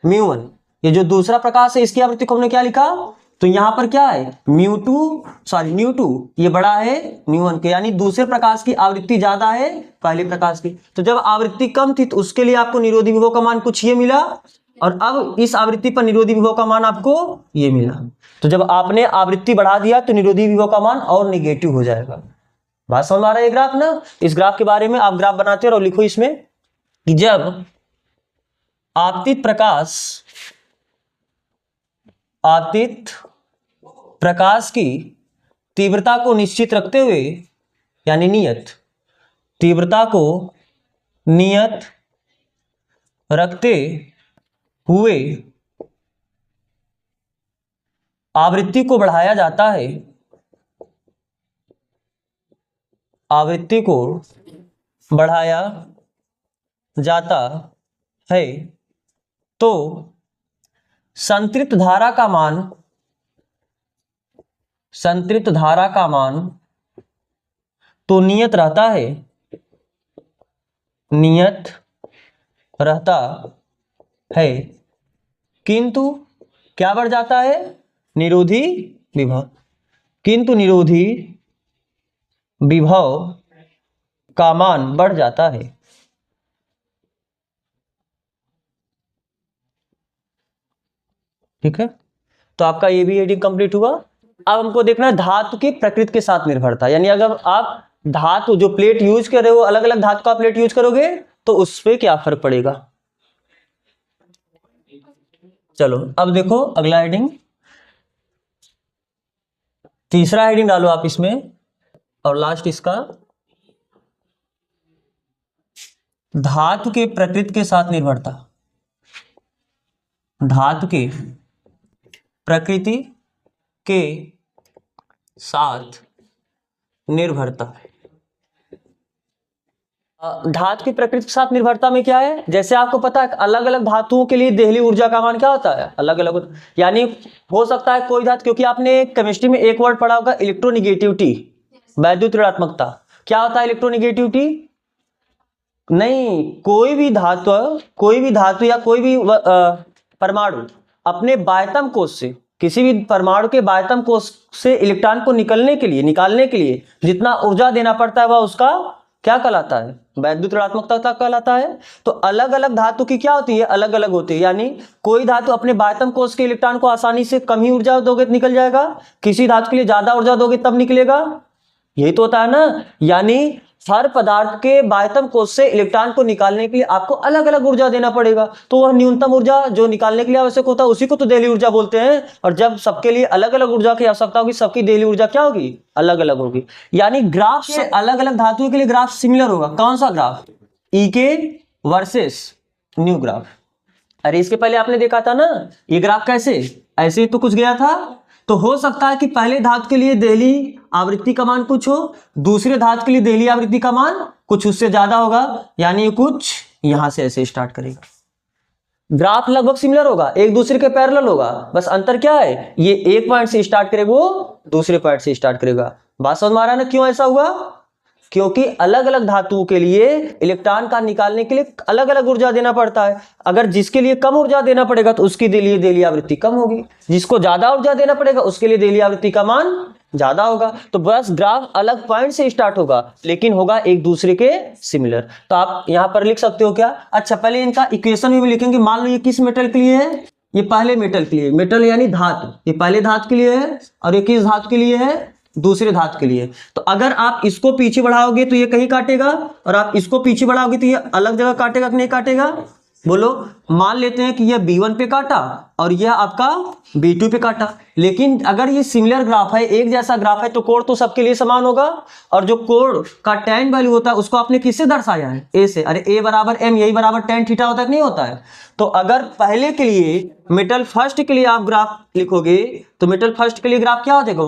μ1। ये जो दूसरा प्रकाश है इसकी आवृत्ति को हमने क्या लिखा, तो यहां पर क्या है µ2, ये बड़ा है μ1 के, यानी दूसरे प्रकाश की आवृत्ति ज्यादा है पहले प्रकाश की। तो जब आवृत्ति कम थी तो उसके लिए आपको निरोधी विभव का मान कुछ ये मिला, और अब इस आवृत्ति पर निरोधी विभव का मान आपको ये मिला। तो जब आपने आवृत्ति बढ़ा दिया तो निरोधी विभव का मान और निगेटिव हो जाएगा। बात समझ आ रहा है ग्राफ ना। इस ग्राफ के बारे में आप ग्राफ बनाते रहो, लिखो इसमें कि जब आपतित प्रकाश की तीव्रता को निश्चित रखते हुए, यानी नियत तीव्रता को नियत रखते हुए आवृत्ति को बढ़ाया जाता है, आवृत्ति को बढ़ाया जाता है, तो संतृप्त धारा का मान तो नियत रहता है, नियत रहता है, किंतु क्या बढ़ जाता है, निरोधी विभव, किंतु निरोधी विभव का मान बढ़ जाता है। ठीक है, तो आपका ये भी हेडिंग कंप्लीट हुआ। अब हमको देखना है धातु की प्रकृति के साथ निर्भरता, यानी अगर आप धातु जो प्लेट यूज कर रहे हो, अलग अलग धातु का प्लेट यूज करोगे तो उस पर क्या फर्क पड़ेगा। चलो अब देखो अगला हेडिंग, तीसरा हेडिंग डालो आप इसमें, और लास्ट इसका धातु के प्रकृति के साथ निर्भरता। धातु के प्रकृति के साथ निर्भरता। धातु की प्रकृति के साथ निर्भरता में क्या है, जैसे आपको पता है अलग अलग धातुओं के लिए देहली ऊर्जा का मान क्या होता है, अलग अलग, यानी हो सकता है कोई धातु, क्योंकि आपने केमिस्ट्री में एक वर्ड पढ़ा होगा इलेक्ट्रोनिगेटिविटी, वैद्युत ऋणात्मकता। क्या होता है इलेक्ट्रोनिगेटिविटी? नहीं, कोई भी धातु या कोई भी परमाणु अपने बाह्यतम कोश से, किसी भी परमाणु के बाह्यतम कोश से इलेक्ट्रॉन को निकालने के लिए जितना ऊर्जा देना पड़ता है वह उसका क्या कहलाता है, वैद्युत ऋणात्मकता कहलाता है। तो अलग अलग धातु की क्या होती है, अलग अलग होती है, यानी कोई धातु अपने बाह्यतम कोश के इलेक्ट्रॉन को आसानी से कम ही ऊर्जा दोगे तो निकल जाएगा, किसी धातु के लिए ज्यादा ऊर्जा दोगे तब निकलेगा, यही तो होता है ना। यानी हर पदार्थ के बाह्यतम कोश से इलेक्ट्रॉन को निकालने के लिए आपको अलग अलग ऊर्जा देना पड़ेगा, तो वह न्यूनतम ऊर्जा जो निकालने के लिए आवश्यक होता है उसी को तो देहली ऊर्जा बोलते हैं। और जब सबके लिए अलग अलग ऊर्जा की आवश्यकता होगी, सबकी देहली ऊर्जा क्या होगी, अलग अलग होगी। यानी ग्राफ से अलग अलग धातुओं के लिए ग्राफ सिमिलर होगा। कौन सा ग्राफ? ईके वर्सेस न्यू ग्राफ। अरे इसके पहले आपने देखा था ना ये ग्राफ कैसे, ऐसे ही तो कुछ गया था। तो हो सकता है कि पहले धातु के लिए देहली आवृत्ति का मान कुछ हो, दूसरे धातु के लिए देहली आवृत्ति का मान कुछ उससे ज्यादा होगा, यानी कुछ यहां से ऐसे स्टार्ट करेगा। ग्राफ लगभग सिमिलर होगा, एक दूसरे के पैरेलल होगा, बस अंतर क्या है, ये एक पॉइंट से स्टार्ट करेगा, वो दूसरे पॉइंट से स्टार्ट करेगा। बात समझ में आ रहा है ना क्यों ऐसा हुआ? क्योंकि अलग अलग धातुओं के लिए इलेक्ट्रॉन का निकालने के लिए अलग अलग ऊर्जा देना पड़ता है। अगर जिसके लिए कम ऊर्जा देना पड़ेगा तो उसके लिए देहली आवृत्ति कम होगी, जिसको ज्यादा ऊर्जा देना पड़ेगा उसके लिए देहली आवृत्ति का मान ज्यादा होगा। तो बस ग्राफ अलग पॉइंट से स्टार्ट होगा लेकिन होगा एक दूसरे के सिमिलर। तो आप यहां पर लिख सकते हो क्या, अच्छा पहले इनका इक्वेशन भी लिखेंगे। मान लो ये किस मेटल के लिए है, ये पहले मेटल के लिए, मेटल यानी धातु, ये पहले धातु के लिए है, और ये किस धातु के लिए है, दूसरे धातु के लिए। तो अगर आप इसको पीछे बढ़ाओगे तो ये कहीं काटेगा, और आप इसको पीछे बढ़ाओगे तो ये अलग जगह काटेगा कि नहीं काटेगा, बोलो। मान लेते हैं कि ये B1 पे काटा और यह आपका B2 पे काटा, लेकिन अगर ये सिमिलर ग्राफ है, एक जैसा ग्राफ है, तो कोण तो सबके लिए समान होगा। और जो कोण का tan वैल्यू होता है उसको आपने किससे दर्शाया है, A से। अरे A बराबर M, यही बराबर tan थीटा होता है कि नहीं होता है। तो अगर पहले के लिए मेटल फर्स्ट के लिए आप ग्राफ लिखोगे तो मेटल फर्स्ट के लिए ग्राफ क्या हो जाएगा,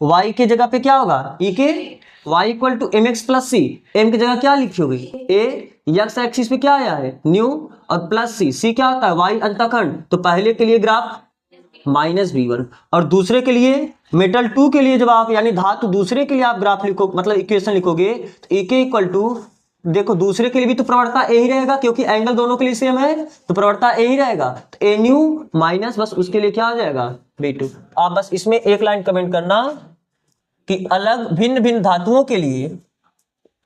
y की जगह पे क्या होगा, ई के y equal to M X plus C. M की जगह क्या लिखोगे, ए, एक्स एक्सिस पे क्या आया है न्यू, और प्लस सी क्या होता है y अंतखंड। तो पहले के लिए ग्राफ माइनस B1, और दूसरे के लिए मेटल 2 के लिए जब आप यानी धातु दूसरे के लिए आप ग्राफ लिखो, मतलब इक्वेशन लिखोगे तो ए के इक्वल टू, देखो दूसरे के लिए भी तो प्रवणता ए ही रहेगा क्योंकि एंगल दोनों के लिए सेम है, तो प्रवणता ए ही रहेगा। तो ए न्यू माइनस बस उसके लिए क्या आ जाएगा, B2। आप बस इसमें एक लाइन कमेंट करना कि अलग भिन्न भिन्न धातुओं के लिए,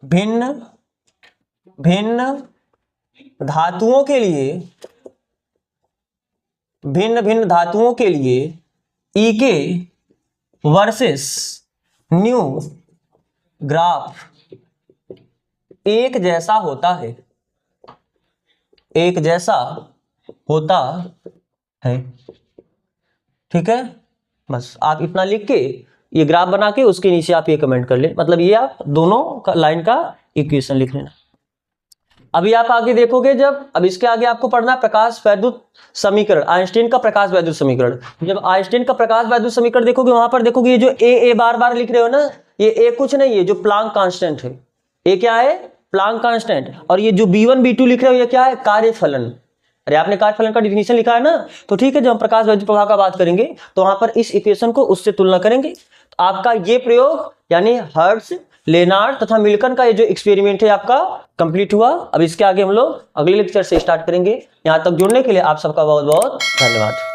भिन्न भिन्न धातुओं के लिए, भिन्न भिन्न धातुओं के लिए ईके वर्सेस न्यू ग्राफ एक जैसा होता है, एक जैसा होता है। ठीक है, बस आप इतना लिख के ये ग्राफ बना के उसके नीचे आप ये कमेंट कर ले, मतलब ये आप दोनों का लाइन का इक्वेशन लिख लेना। अभी आप आगे देखोगे जब, अब इसके आगे आपको पढ़ना है प्रकाश वैद्युत समीकरण, आइंस्टीन का प्रकाश वैद्युत समीकरण। जब आइंस्टीन का प्रकाश वैद्युत समीकरण देखोगे वहां पर देखोगे ये जो ए बार बार लिख रहे हो ना, ये ए कुछ नहीं है, जो प्लांक कांस्टेंट है। ए क्या है, प्लांक कांस्टेंट। और ये जो B1 B2 लिख रहे हो ये क्या है, कार्यफलन। अरे आपने कार्यफलन का डिफिनीशन लिखा है ना, तो ठीक है जब हम प्रकाश वैद्युत प्रभाव का बात करेंगे तो वहां पर इस इक्वेशन को उससे तुलना करेंगे। तो आपका ये प्रयोग यानी हर्ट्ज, लेनार्ड तथा मिल्टन का ये जो एक्सपेरिमेंट है आपका कंप्लीट हुआ। अब इसके आगे हम लोग अगले लेक्चर से स्टार्ट करेंगे। यहां तक जुड़ने के लिए आप सबका बहुत बहुत धन्यवाद।